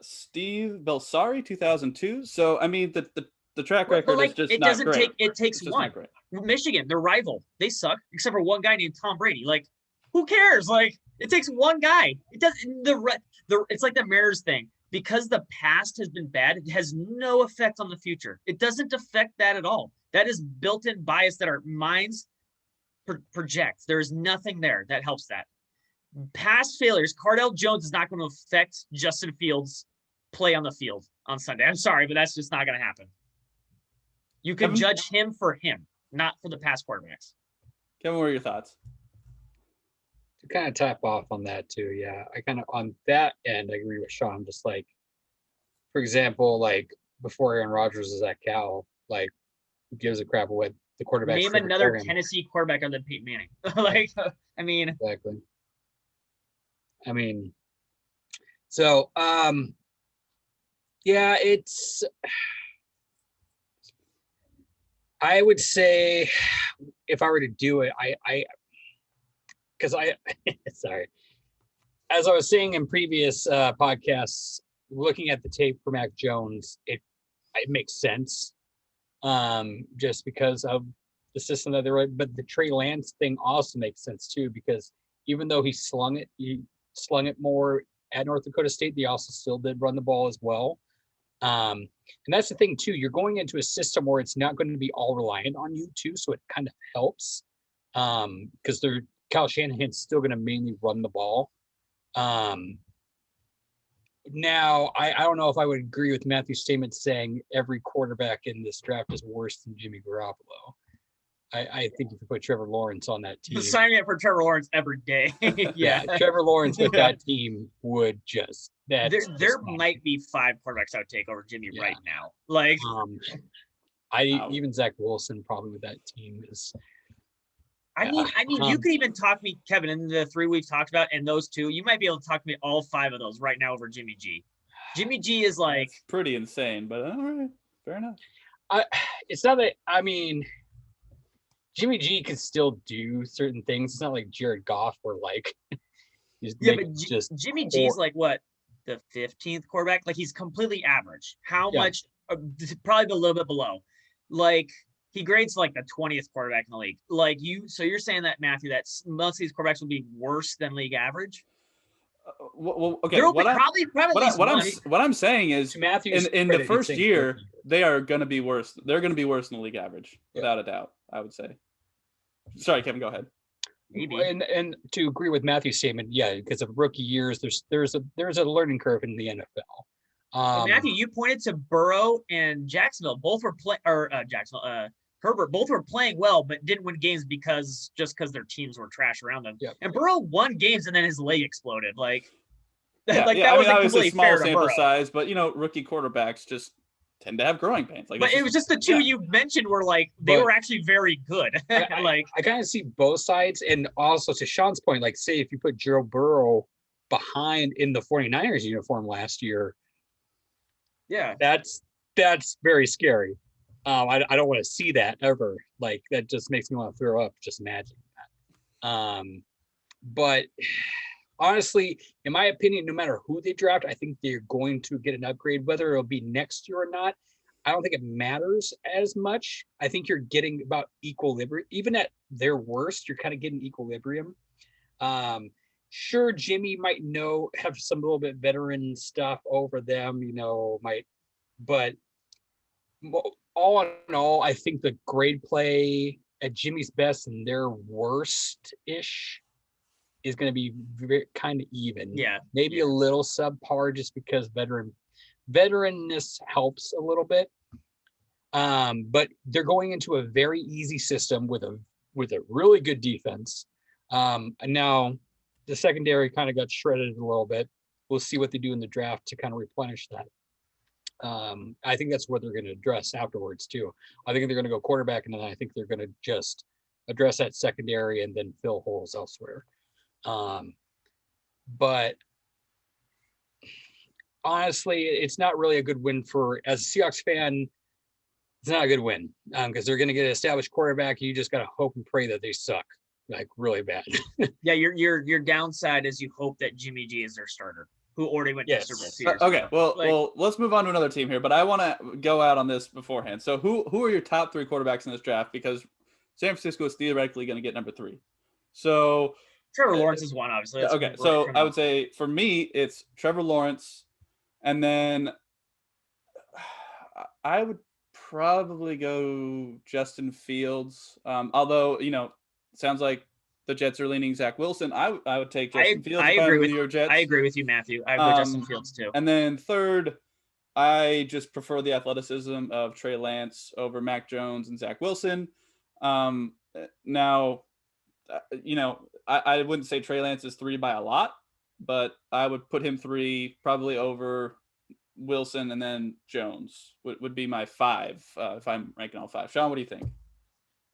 S1: Steve Belsari, 2002. So, I mean, the track record is just not great.
S2: It takes one. Michigan, their rival, they suck, except for one guy named Tom Brady. Like, who cares? Like, it takes one guy. It doesn't. It's like the Mariners thing. Because the past has been bad, it has no effect on the future. It doesn't affect that at all. That is built-in bias that our minds project. There is nothing there that helps that. Past failures, Cardale Jones is not going to affect Justin Fields' play on the field on Sunday. I'm sorry, but that's just not going to happen. You can judge him for him, not for the past quarterbacks.
S1: Kevin, what are your thoughts?
S3: To kind of tap off on that too, yeah. I kind of, on that end, I agree with Sean. I'm just like, for example, like before Aaron Rodgers is at Cal, like who gives a crap what the quarterback?
S2: Name another Tennessee quarterback other than Peyton Manning. Like, I mean,
S3: exactly. I mean, so yeah, it's. I would say, if I were to do it, because sorry, as I was saying in previous podcasts, looking at the tape for Mac Jones, it makes sense, just because of the system that they're in. But the Trey Lance thing also makes sense too, because even though he slung it more at North Dakota State, they also still did run the ball as well. And that's the thing too. You're going into a system where it's not going to be all reliant on you too, so it kind of helps, because Kyle Shanahan's still going to mainly run the ball. Now, I don't know if I would agree with Matthew's statement saying every quarterback in this draft is worse than Jimmy Garoppolo. I think if you put Trevor Lawrence on that team,
S2: signing up for Trevor Lawrence every day. Yeah,
S3: Trevor Lawrence with that team would just that.
S2: There might be 5 quarterbacks I would take over Jimmy right now. Like,
S3: even Zach Wilson probably with that team is.
S2: I mean, you could even talk me, Kevin, in the 3 we've talked about, and those 2, you might be able to talk me all 5 of those right now over Jimmy G. Jimmy G is like
S1: pretty insane, but all right, fair enough.
S3: It's not that, I mean, Jimmy G can still do certain things. It's not like Jared Goff or like
S2: Jimmy G is like what, the 15th quarterback? Like he's completely average. How much? Probably a little bit below. Like he grades like the 20th quarterback in the league. Like so you're saying that, Matthew, that most of these quarterbacks will be worse than league average?
S1: Well, okay. What I'm saying is, in the first year, they are going to be worse. They're going to be worse than the league average, without a doubt. I would say. Sorry, Kevin, go ahead.
S2: Maybe.
S3: And to agree with Matthew's statement, yeah, because of rookie years, there's a learning curve in the NFL.
S2: Matthew, you pointed to Burrow and Jacksonville. Both were Herbert. Both were playing well, but didn't win games because their teams were trash around them.
S3: Yep.
S2: And Burrow won games, and then his leg exploded. Like,
S1: that wasn't completely small sample size, but rookie quarterbacks just tend to have growing pains. Like,
S2: but it was just the 2 you mentioned were like they were actually very good.
S3: I kind of see both sides, and also to Sean's point, like say if you put Joe Burrow behind in the 49ers uniform last year,
S2: yeah,
S3: that's very scary. I don't want to see that ever. Like that just makes me want to throw up just imagining that. But honestly, in my opinion, no matter who they draft, I think they're going to get an upgrade, whether it'll be next year or not. I don't think it matters as much. I think you're getting about equilibrium. Even at their worst, you're kind of getting equilibrium. Sure, Jimmy might have some little bit veteran stuff over them, but all in all, I think the grade play at Jimmy's best and their worst-ish is going to be kind of even.
S2: Yeah.
S3: Maybe a little subpar just because veteranness helps a little bit. But they're going into a very easy system with a really good defense. And now the secondary kind of got shredded a little bit. We'll see what they do in the draft to kind of replenish that. I think that's what they're going to address afterwards too. I think they're going to go quarterback, and then I think they're going to just address that secondary and then fill holes elsewhere. But honestly, it's not really a good win as a Seahawks fan. It's not a good win because they're going to get an established quarterback. You just got to hope and pray that they suck like really bad.
S2: Yeah, your downside is you hope that Jimmy G is their starter, who already went to Super Bowl 2 years
S1: okay,
S2: ago.
S1: well, let's move on to another team here, but I want to go out on this beforehand. So who are your top 3 quarterbacks in this draft? Because San Francisco is theoretically going to get number 3. So
S2: Trevor Lawrence is one, obviously. That's
S1: okay, so I would say for me, it's Trevor Lawrence, and then I would probably go Justin Fields. Although, sounds like the Jets are leaning Zach Wilson. I would take Justin Fields.
S2: I agree with
S1: your Jets.
S2: I agree with you, Matthew. I would Justin Fields too.
S1: And then third, I just prefer the athleticism of Trey Lance over Mac Jones and Zach Wilson. Now, I wouldn't say Trey Lance is 3 by a lot, but I would put him 3 probably over Wilson, and then Jones would be my 5 if I'm ranking all 5. Sean, what do you think?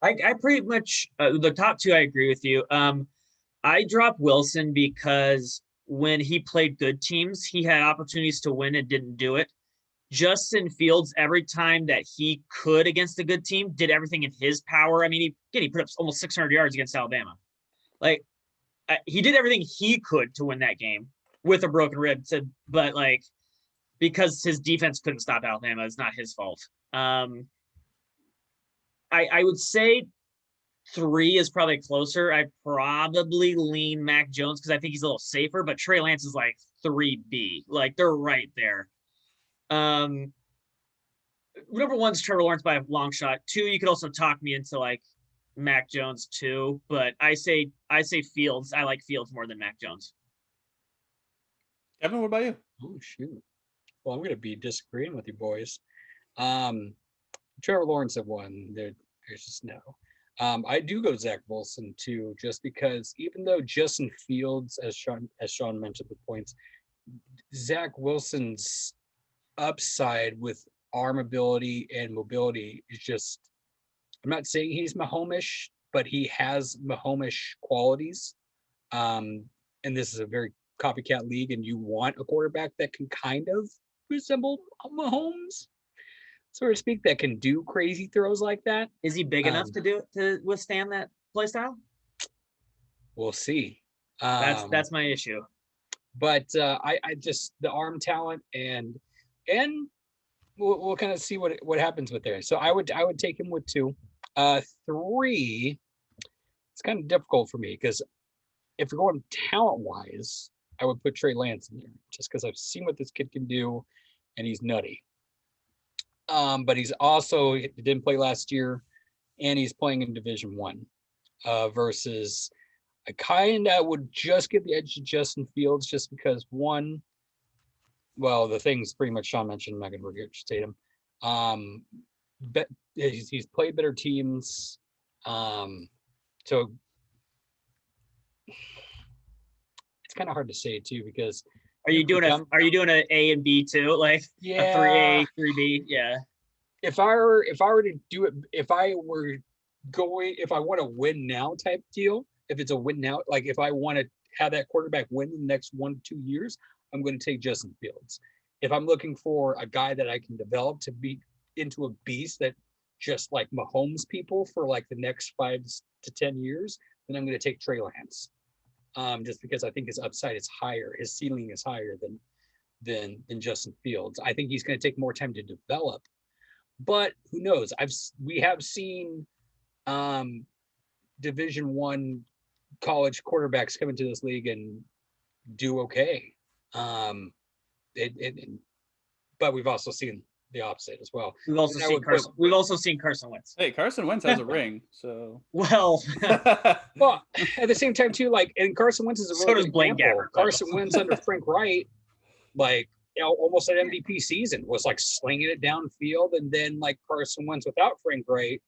S2: I pretty much the top 2. I agree with you. I dropped Wilson because when he played good teams, he had opportunities to win and didn't do it. Justin Fields, every time that he could against a good team, did everything in his power. I mean, he put up almost 600 yards against Alabama. Like, he did everything he could to win that game with a broken rib. But because his defense couldn't stop Alabama, it's not his fault. I would say 3 is probably closer. I probably lean Mac Jones because I think he's a little safer, but Trey Lance is like 3B. Like, they're right there. Number 1's Trevor Lawrence by a long shot. 2, you could also talk me into like Mac Jones too, but I say Fields. I like Fields more than Mac Jones.
S1: Kevin, what about you?
S3: Oh shoot. Well, I'm going to be disagreeing with you boys. Trevor Lawrence at 1. There's just no. I do go Zach Wilson too, just because even though Justin Fields, as Sean mentioned the points, Zach Wilson's upside with arm ability and mobility is just, I'm not saying he's Mahomes-ish, but he has Mahomes-ish qualities. And this is a very copycat league, and you want a quarterback that can kind of resemble Mahomes, so to speak, that can do crazy throws like that.
S2: Is he big enough to withstand that play style?
S3: We'll see.
S2: That's my issue.
S3: But I just the arm talent and we'll kind of see what happens with there. So I would take him with 2. 3, it's kind of difficult for me because if you're going talent wise, I would put Trey Lance in there just because I've seen what this kid can do, and he's nutty. But he didn't play last year, and he's playing in Division 1 versus I kind of would just give the edge to Justin Fields just because 1, well, the things pretty much Sean mentioned, I'm not going to regurgitate him. But he's played better teams. So it's kind of hard to say too because
S2: are you doing an A and B too? Like a 3A, 3B? Yeah.
S3: If I were to do it, if I want to win now type deal, if it's a win now, like if I want to have that quarterback win in the next 1 to 2 years, I'm going to take Justin Fields. If I'm looking for a guy that I can develop to be into a beast that just like Mahomes people for like the next 5 to 10 years, then I'm going to take Trey Lance. Just because I think his upside is higher, his ceiling is higher than Justin Fields. I think he's going to take more time to develop, but who knows? We have seen Division I college quarterbacks come into this league and do okay. But we've also seen the opposite as well.
S2: We've also seen Carson Wentz.
S1: Hey, Carson Wentz has a ring, so
S2: well.
S3: Well, at the same time too, like, and Carson Wentz is a really good example. Gabbert, Carson Wentz under Frank Wright, like, you know, almost an MVP season, was like slinging it downfield, and then like Carson Wentz without Frank Wright,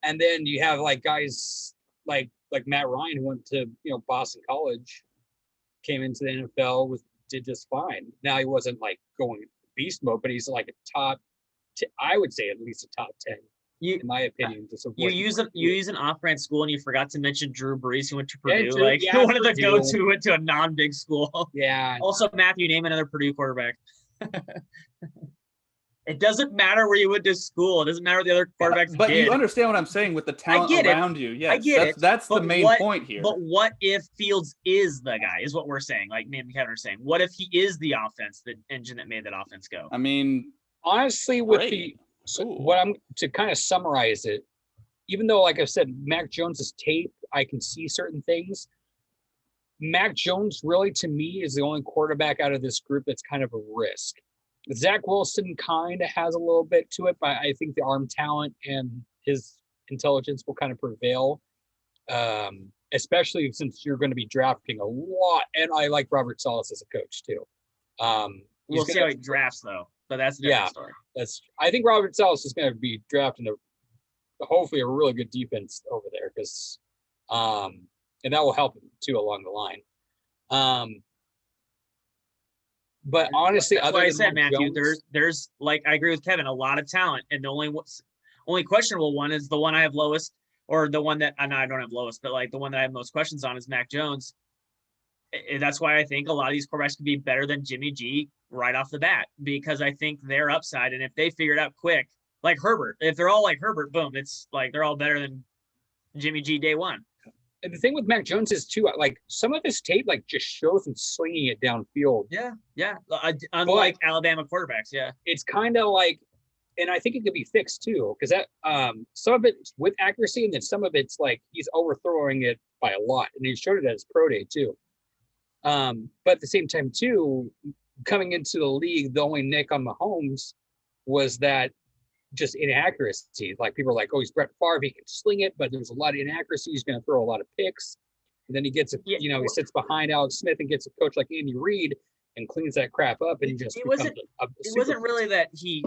S3: and then you have like guys like Matt Ryan, who went to, you know, Boston College, came into the NFL, did just fine. Now he wasn't like going beast mode, but he's like a top, I would say at least a top 10. In my opinion,
S2: you use an off-brand school, and you forgot to mention Drew Brees, who went to Purdue. One of the go-to who went to a non-big school.
S3: Yeah.
S2: Also, Matthew, name another Purdue quarterback. It doesn't matter where you went to school. It doesn't matter what the other quarterbacks
S1: but
S2: did.
S1: You understand what I'm saying with the talent around you. Yes,
S2: I get it.
S1: That's the main point here.
S2: But what if Fields is the guy, is what we're saying. Like me and Kevin are saying. What if he is the offense, the engine that made that offense go?
S1: I mean,
S3: honestly, with what I'm to kind of summarize it, even though, like I said, Mac Jones's tape, I can see certain things. Mac Jones really, to me, is the only quarterback out of this group that's kind of a risk. Zach Wilson kind of has a little bit to it, but I think the arm talent and his intelligence will kind of prevail, especially since you're going to be drafting a lot. And I like Robert Saleh as a coach too.
S2: We'll see how he drafts, though. But that's a different story.
S3: I think Robert Saleh is going to be drafting hopefully a really good defense over there, because and that will help him too along the line. But honestly,
S2: that's why I said, Matthew, there's like, I agree with Kevin, a lot of talent, and the only questionable one is the one I have lowest, or the one that I don't have lowest, but like the one that I have most questions on is Mac Jones. And that's why I think a lot of these quarterbacks could be better than Jimmy G right off the bat, because I think their upside, and if they figure it out quick, like Herbert, if they're all like Herbert, boom, it's like they're all better than Jimmy G day one.
S3: And the thing with Mac Jones is too, like, some of his tape like just shows him slinging it downfield.
S2: Yeah. Unlike Alabama quarterbacks,
S3: it's kind of like, and I think it could be fixed too, because that some of it's with accuracy, and then some of it's like he's overthrowing it by a lot, and he showed it at his pro day too. But at the same time too, coming into the league, the only nick on Mahomes was that just inaccuracy. Like, people are like, oh, he's Brett Favre, he can sling it, but there's a lot of inaccuracy. He's going to throw a lot of picks. And then he gets he sits behind Alex Smith and gets a coach like Andy Reid and cleans that crap up, and it wasn't
S2: really that he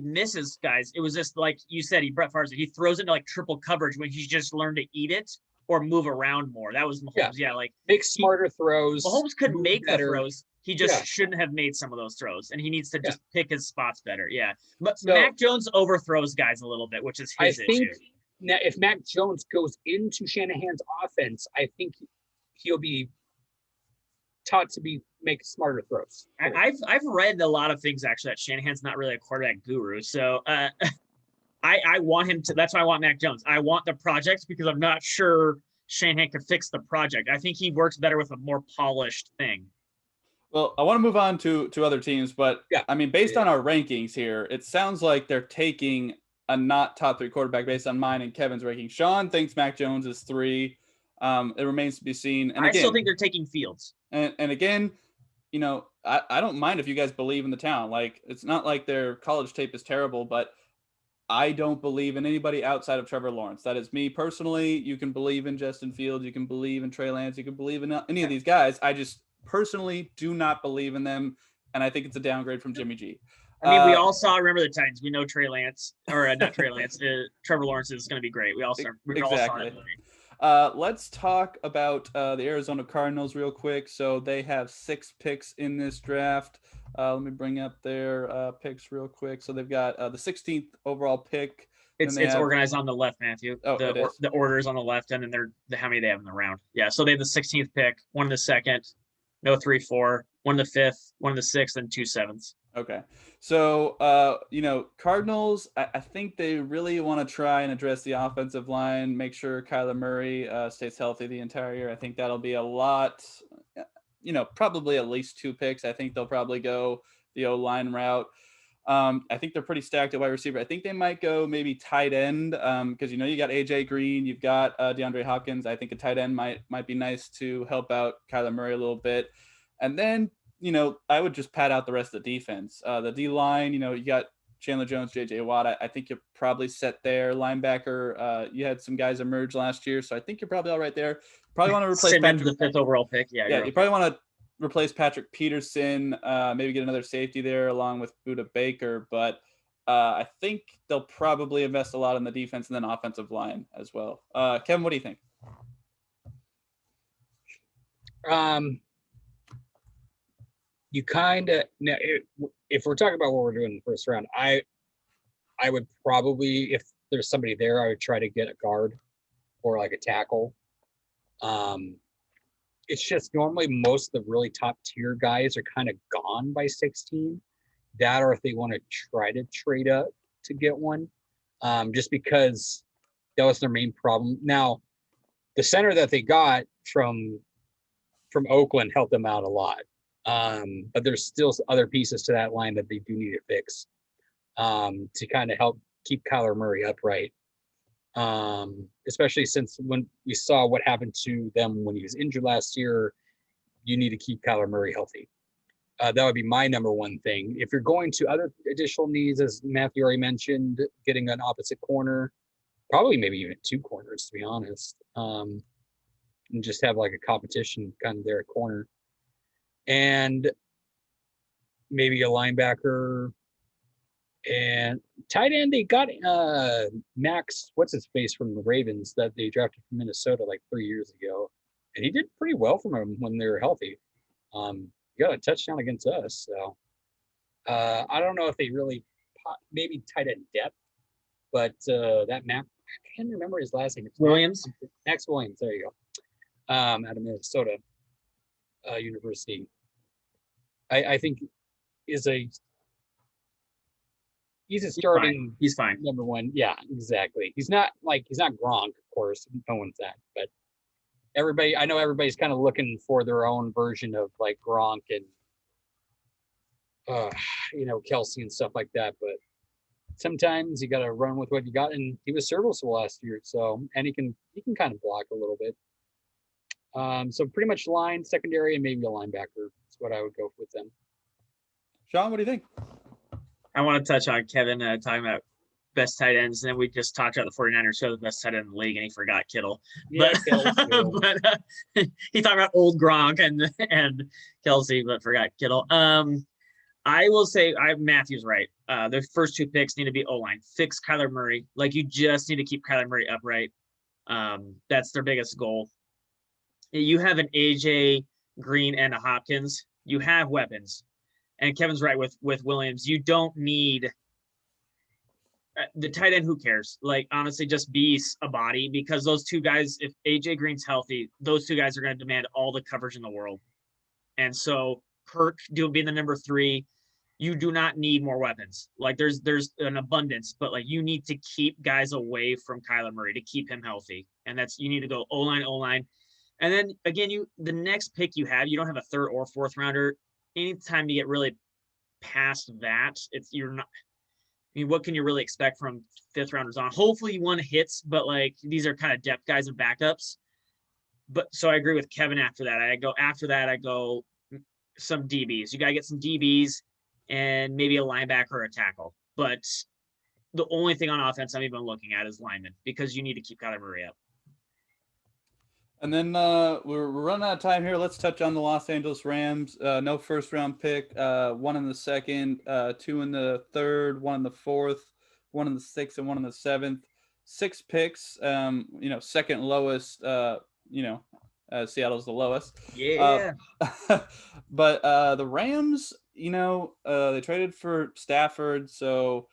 S2: misses guys. It was just like you said, Brett Favre, he throws into like triple coverage when he's just learned to eat it or move around more. That was Mahomes. Yeah, like
S3: make smarter throws.
S2: Mahomes could make the throws. He just shouldn't have made some of those throws, and he needs to just pick his spots better. Yeah, but Mac Jones overthrows guys a little bit, which is his issue.
S3: Now, if Mac Jones goes into Shanahan's offense, I think he'll be taught to make smarter throws.
S2: I've read a lot of things actually that Shanahan's not really a quarterback guru, so I want him to. That's why I want Mac Jones. I want the project because I'm not sure Shanahan could fix the project. I think he works better with a more polished thing.
S1: Well, I want to move on to other teams, but I mean, based on our rankings here, it sounds like they're taking a not top 3 quarterback based on mine and Kevin's ranking. Sean thinks Mac Jones is 3. It remains to be seen. And
S2: I still think they're taking Fields.
S1: And again, you know, I don't mind if you guys believe in the talent. Like, it's not like their college tape is terrible, but I don't believe in anybody outside of Trevor Lawrence. That is me personally. You can believe in Justin Fields. You can believe in Trey Lance. You can believe in any of these guys. I just personally do not believe in them, and I think it's a downgrade from Jimmy G.
S2: I mean, we all saw, remember the Titans. We know Trey Lance, or not Trey Lance, Trevor Lawrence is going to be great. We all saw that movie.
S1: Let's talk about the Arizona Cardinals real quick. So they have 6 picks in this draft. Let me bring up their picks real quick. So they've got the 16th overall pick.
S2: It's organized on the left, Matthew. The order is on the left, and then how many they have in the round. Yeah, so they have the 16th pick, 1 in the 2nd, no 3-4, 1 in the 5th, 1 in the 6th, and 2 7s.
S1: Okay. So, Cardinals, I think they really want to try and address the offensive line, make sure Kyler Murray stays healthy the entire year. I think that'll be a lot, probably at least 2 picks. I think they'll probably go the O-line route. I think they're pretty stacked at wide receiver. I think they might go maybe tight end because, you got AJ Green, you've got DeAndre Hopkins. I think a tight end might be nice to help out Kyler Murray a little bit. And then, I would just pad out the rest of the defense. The D line, you got Chandler Jones, JJ Watt. I think you're probably set there. Linebacker, you had some guys emerge last year, so I think you're probably all right there. Probably want to replace
S2: Simmons, the 5th overall pick. Yeah,
S1: you probably want to replace Patrick Peterson, maybe get another safety there along with Budda Baker. But I think they'll probably invest a lot in the defense and then offensive line as well. Kevin, what do you think?
S3: You kind of, if we're talking about what we're doing in the first round, I would probably, if there's somebody there, I would try to get a guard or like a tackle. It's just normally most of the really top tier guys are kind of gone by 16. That, or if they want to try to trade up to get one, just because that was their main problem. Now, the center that they got from Oakland helped them out a lot. But there's still other pieces to that line that they do need to fix to kind of help keep Kyler Murray upright. Especially since when we saw what happened to them when he was injured last year, you need to keep Kyler Murray healthy. That would be my number one thing. If you're going to other additional needs, as Matthew already mentioned, getting an opposite corner, probably maybe even 2 corners, to be honest, and just have like a competition kind of there at corner. And maybe a linebacker and tight end. They got Max, what's his face from the Ravens that they drafted from Minnesota like 3 years ago, and he did pretty well for them when they were healthy. He got a touchdown against us, so I don't know if they really maybe tight end depth, but that Max, I can't remember his last name. It's
S2: Williams.
S3: Max Williams. There you go. Out of Minnesota University. I think he's a starting.
S2: He's fine.
S3: Number one. Yeah, exactly. He's not Gronk, of course. No one's that, but I know everybody's kind of looking for their own version of like Gronk and Kelsey and stuff like that. But sometimes you got to run with what you got, and he was serviceable last year. So, and he can kind of block a little bit. So pretty much line, secondary, and maybe a linebacker. That's what I would go with them.
S1: Sean, what do you think?
S2: I want to touch on Kevin talking about best tight ends, and then we just talked about the 49ers who are the best tight end in the league, and he forgot Kittle.
S3: Yeah,
S2: But he talked about old Gronk and Kelsey, but forgot Kittle. I will say Matthew's right. The first 2 picks need to be O-line. Fix Kyler Murray. Like, you just need to keep Kyler Murray upright. That's their biggest goal. You have an AJ Green and a Hopkins. You have weapons. And Kevin's right with Williams. You don't need the tight end. Who cares? Like, honestly, just be a body, because those 2 guys, if AJ Green's healthy, those 2 guys are going to demand all the coverage in the world. And so Kirk being the number 3, you do not need more weapons. Like, there's an abundance, but like, you need to keep guys away from Kyler Murray to keep him healthy. And you need to go O-line. And then again, the next pick you don't have a 3rd or 4th rounder. Anytime you get really past that, you're not. I mean, what can you really expect from 5th rounders on? Hopefully, one hits, but like, these are kind of depth guys and backups. But so I agree with Kevin. After that, I go some DBs. You gotta get some DBs and maybe a linebacker or a tackle. But the only thing on offense I'm even looking at is linemen, because you need to keep Kyler Murray up.
S1: And then we're running out of time here. Let's touch on the Los Angeles Rams. No 1st round pick, 1 in the 2nd, 2 in the 3rd, 1 in the 4th, 1 in the 6th, and 1 in the 7th. 6 picks, 2nd lowest, Seattle's the lowest.
S2: Yeah.
S1: But the Rams, they traded for Stafford. So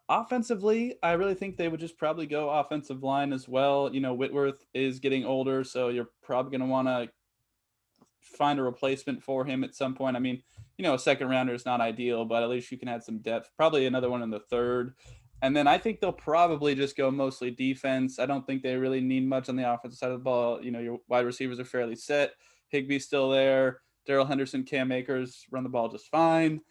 S1: offensively, I really think they would just probably go offensive line as well. Whitworth is getting older, so you're probably going to want to find a replacement for him at some point. I mean, a second rounder is not ideal, but at least you can add some depth. Probably another one in the third. And then I think they'll probably just go mostly defense. I don't think they really need much on the offensive side of the ball. Your wide receivers are fairly set. Higbee's still there. Darrell Henderson, Cam Akers run the ball just fine.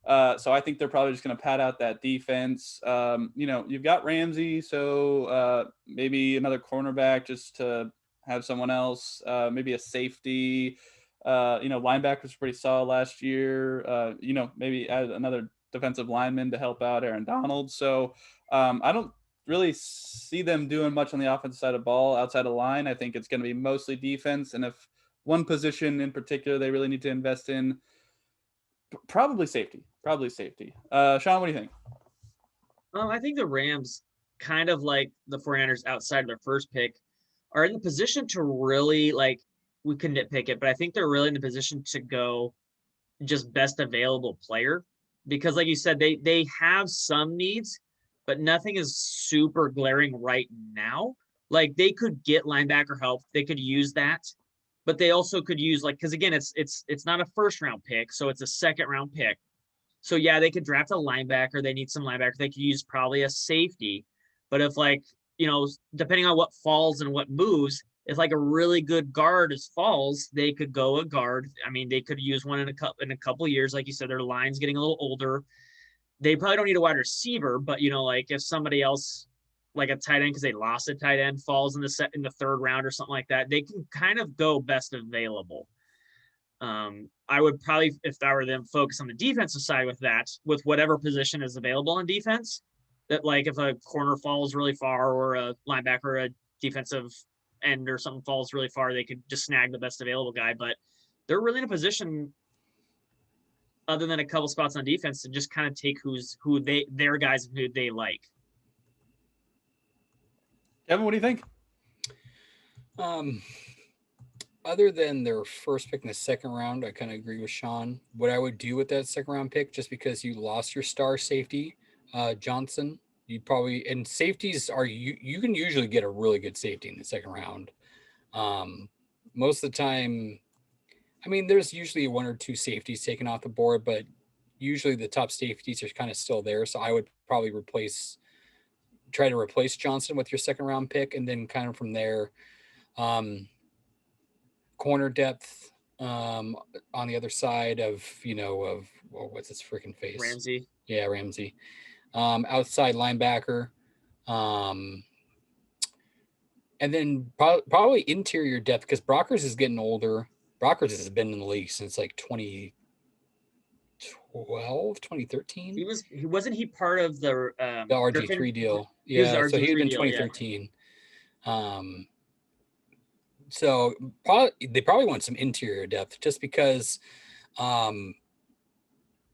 S1: So I think they're probably just going to pad out that defense. You've got Ramsey, so maybe another cornerback just to have someone else, maybe a safety. Linebackers pretty solid last year. Maybe add another defensive lineman to help out Aaron Donald. So I don't really see them doing much on the offensive side of the ball outside of line. I think it's going to be mostly defense. And if one position in particular they really need to invest in, probably safety. Sean, what do you think?
S2: I think the Rams, kind of like the 49ers outside of their first pick, are in the position to really, like, we can nitpick it, but I think they're really in the position to go just best available player, because like you said, they have some needs, but nothing is super glaring right now. Like, they could get linebacker help. They could use that, but they also could use, like, because again, it's not a first round pick, so it's a second round pick. So yeah, they could draft a linebacker. They need some linebacker. They could use probably a safety. But if, like, depending on what falls and what moves, if like a really good guard falls, they could go a guard. I mean, they could use one in a couple of years. Like you said, their line's getting a little older. They probably don't need a wide receiver, but like if somebody else, like a tight end, because they lost a tight end, falls in the third round or something like that, they can kind of go best available. I would probably, if I were them, focus on the defensive side with whatever position is available on defense. That, like, if a corner falls really far, or a linebacker, or a defensive end or something falls really far, they could just snag the best available guy. But they're really in a position, other than a couple spots on defense, to just kind of take their guys who they like.
S1: Kevin, what do you think?
S3: Other than their first pick in the second round, I kind of agree with Sean. What I would do with that second round pick, just because you lost your star safety, Johnson, you probably, and safeties are, you can usually get a really good safety in the second round. Most of the time, I mean, there's usually one or two safeties taken off the board, but usually the top safeties are kind of still there. So I would probably try to replace Johnson with your second round pick, and then kind of from there, corner depth on the other side of what's his freaking face?
S2: Ramsey.
S3: Yeah, Ramsey. Outside linebacker. And then probably interior depth, because Brockers is getting older. Brockers has been in the league since like 2013.
S2: Wasn't he part of the
S3: RG3 deal? Yeah, so he had been 2013. Yeah. So they probably want some interior depth, just because, and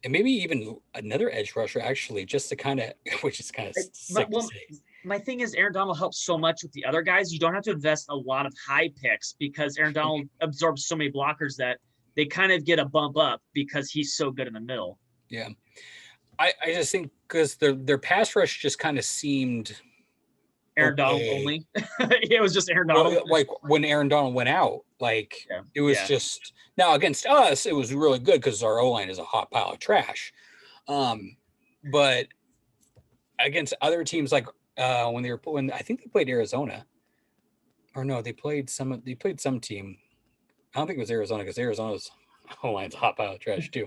S3: maybe even another edge rusher, actually, just to kind of, which is kind of sick to say.
S2: My thing is, Aaron Donald helps so much with the other guys. You don't have to invest a lot of high picks, because Aaron Donald absorbs so many blockers that they kind of get a bump up because he's so good in the middle.
S3: Yeah. I just think because their pass rush just kind of seemed
S2: Aaron Donald only. It was just Aaron Donald.
S3: Well, like when Aaron Donald went out, it was just, now against us, it was really good because our O-line is a hot pile of trash. But against other teams, like when I think they played Arizona, or no, they played some team. I don't think it was Arizona, because Arizona's O-line's a hot pile of trash too.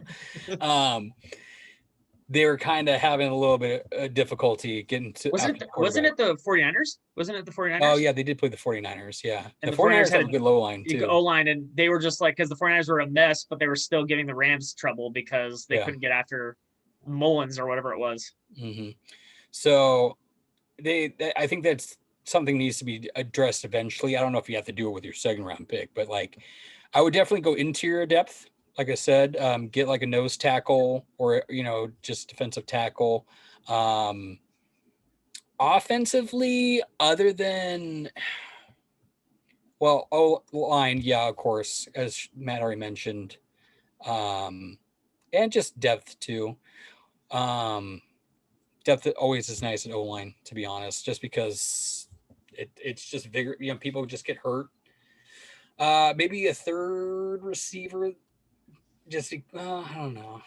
S3: They were kind of having a little bit of difficulty getting to.
S2: Wasn't it the 49ers? Wasn't it the 49ers?
S3: Oh, yeah, they did play the 49ers. Yeah.
S2: And
S3: the 49ers had a good low line, too.
S2: O-line, and they were just like, because the 49ers were a mess, but they were still giving the Rams trouble because they couldn't get after Mullins or whatever it was.
S3: Mm-hmm. So I think that's something needs to be addressed eventually. I don't know if you have to do it with your second round pick, but like, I would definitely go interior depth. Like I said, get like a nose tackle, or, just defensive tackle. Offensively, other than, well, O-line, yeah, of course, as Matt already mentioned. And just depth too. Depth always is nice at O-line, to be honest, just because it's just bigger. People just get hurt. Maybe a third receiver. just I don't know,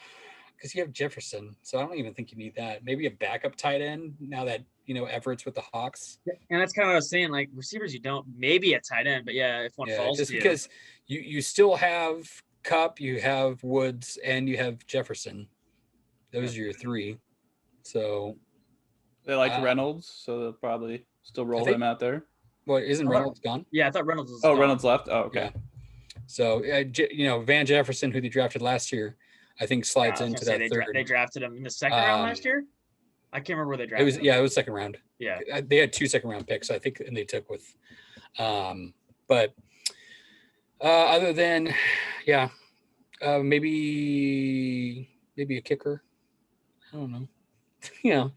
S3: because you have Jefferson, so I don't even think you need that. Maybe a backup tight end now that Everett's with the Hawks.
S2: And that's kind of what I was saying. Like receivers, you don't. Maybe a tight end, but yeah, if one falls
S3: Just
S2: to you.
S3: because you still have Cup, you have Woods, and you have Jefferson. Those are your three. So
S1: They like Reynolds, so they'll probably still roll him out there.
S3: Well, isn't Reynolds gone?
S2: Yeah, I thought Reynolds was.
S1: Oh,
S2: gone.
S1: Reynolds left. Oh, okay.
S3: Yeah. So Van Jefferson, who they drafted last year, I think slides into that third.
S2: They drafted him in the second round last year. I can't remember where they drafted him.
S3: It was second round.
S2: Yeah,
S3: they had 2 second-round picks, I think, and they took with. But other than, maybe a kicker. I don't know.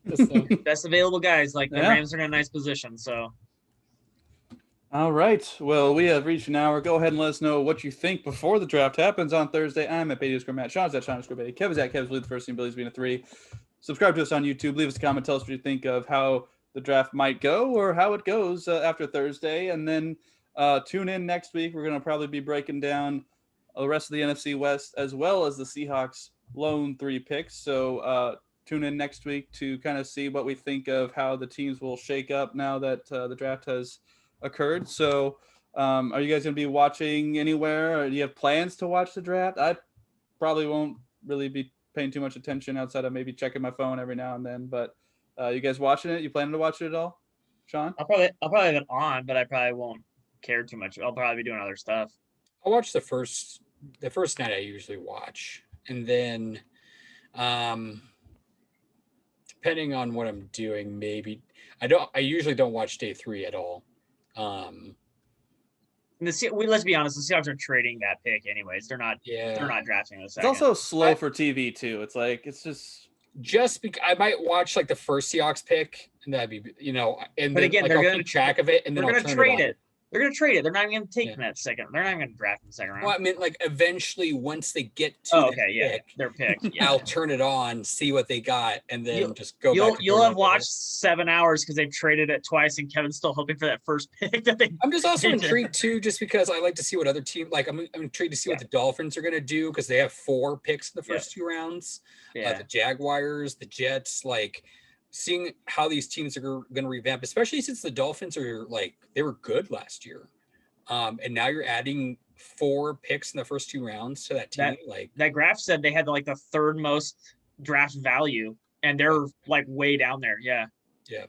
S3: Just,
S2: best available guys. Like the Rams are in a nice position, so.
S1: All right. Well, we have reached an hour. Go ahead and let us know what you think before the draft happens on Thursday. I'm at Betty Matt. Sean's at Sean Betty. Kevin's at Kev's Lead the first team. Billy's being a 3. Subscribe to us on YouTube. Leave us a comment. Tell us what you think of how the draft might go or how it goes after Thursday. And then tune in next week. We're going to probably be breaking down the rest of the NFC West as well as the Seahawks lone 3 picks. So tune in next week to kind of see what we think of how the teams will shake up now that the draft has occurred. So are you guys going to be watching anywhere, or do you have plans to watch the draft? I probably won't really be paying too much attention outside of maybe checking my phone every now and then, but you guys watching it? You planning to watch it at all, Sean?
S2: I'll probably have it on, but I probably won't care too much. I'll probably be doing other stuff.
S3: I'll watch the first night I usually watch, and then depending on what I'm doing, maybe I usually don't watch day 3 at all.
S2: Let's be honest, the Seahawks are trading that pick anyways. They're not drafting the second.
S1: It's also slow for TV too. It's like
S3: just because I might watch like the first Seahawks pick, and that'd be and
S2: but
S3: then
S2: again,
S3: I'll keep track of it, and then
S2: they're
S3: I'll
S2: going to trade it. They're going to trade it. They're not even going to take that second. They're not even going to draft in the second round.
S3: Well, I mean, like eventually, once they get to
S2: their pick,
S3: I'll turn it on, see what they got, and then just go.
S2: You'll have watched 7 hours because they've traded it twice, and Kevin's still hoping for that first pick.
S3: I'm just also intrigued too, just because I like to see what other team. Like I'm intrigued to see what the Dolphins are going to do because they have 4 picks in the first 2 rounds. The Jaguars, the Jets, like. Seeing how these teams are going to revamp, especially since the Dolphins are they were good last year. And now you're adding 4 picks in the first 2 rounds to that team.
S2: That graph said they had the 3rd most draft value, and they're way down there. Yeah.
S3: Yeah.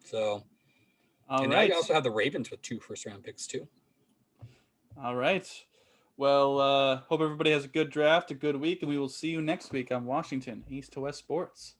S3: So,
S1: now
S3: you also have the Ravens with 2 first-round picks too.
S1: All right. Well, hope everybody has a good draft, a good week, and we will see you next week on Washington East to West Sports.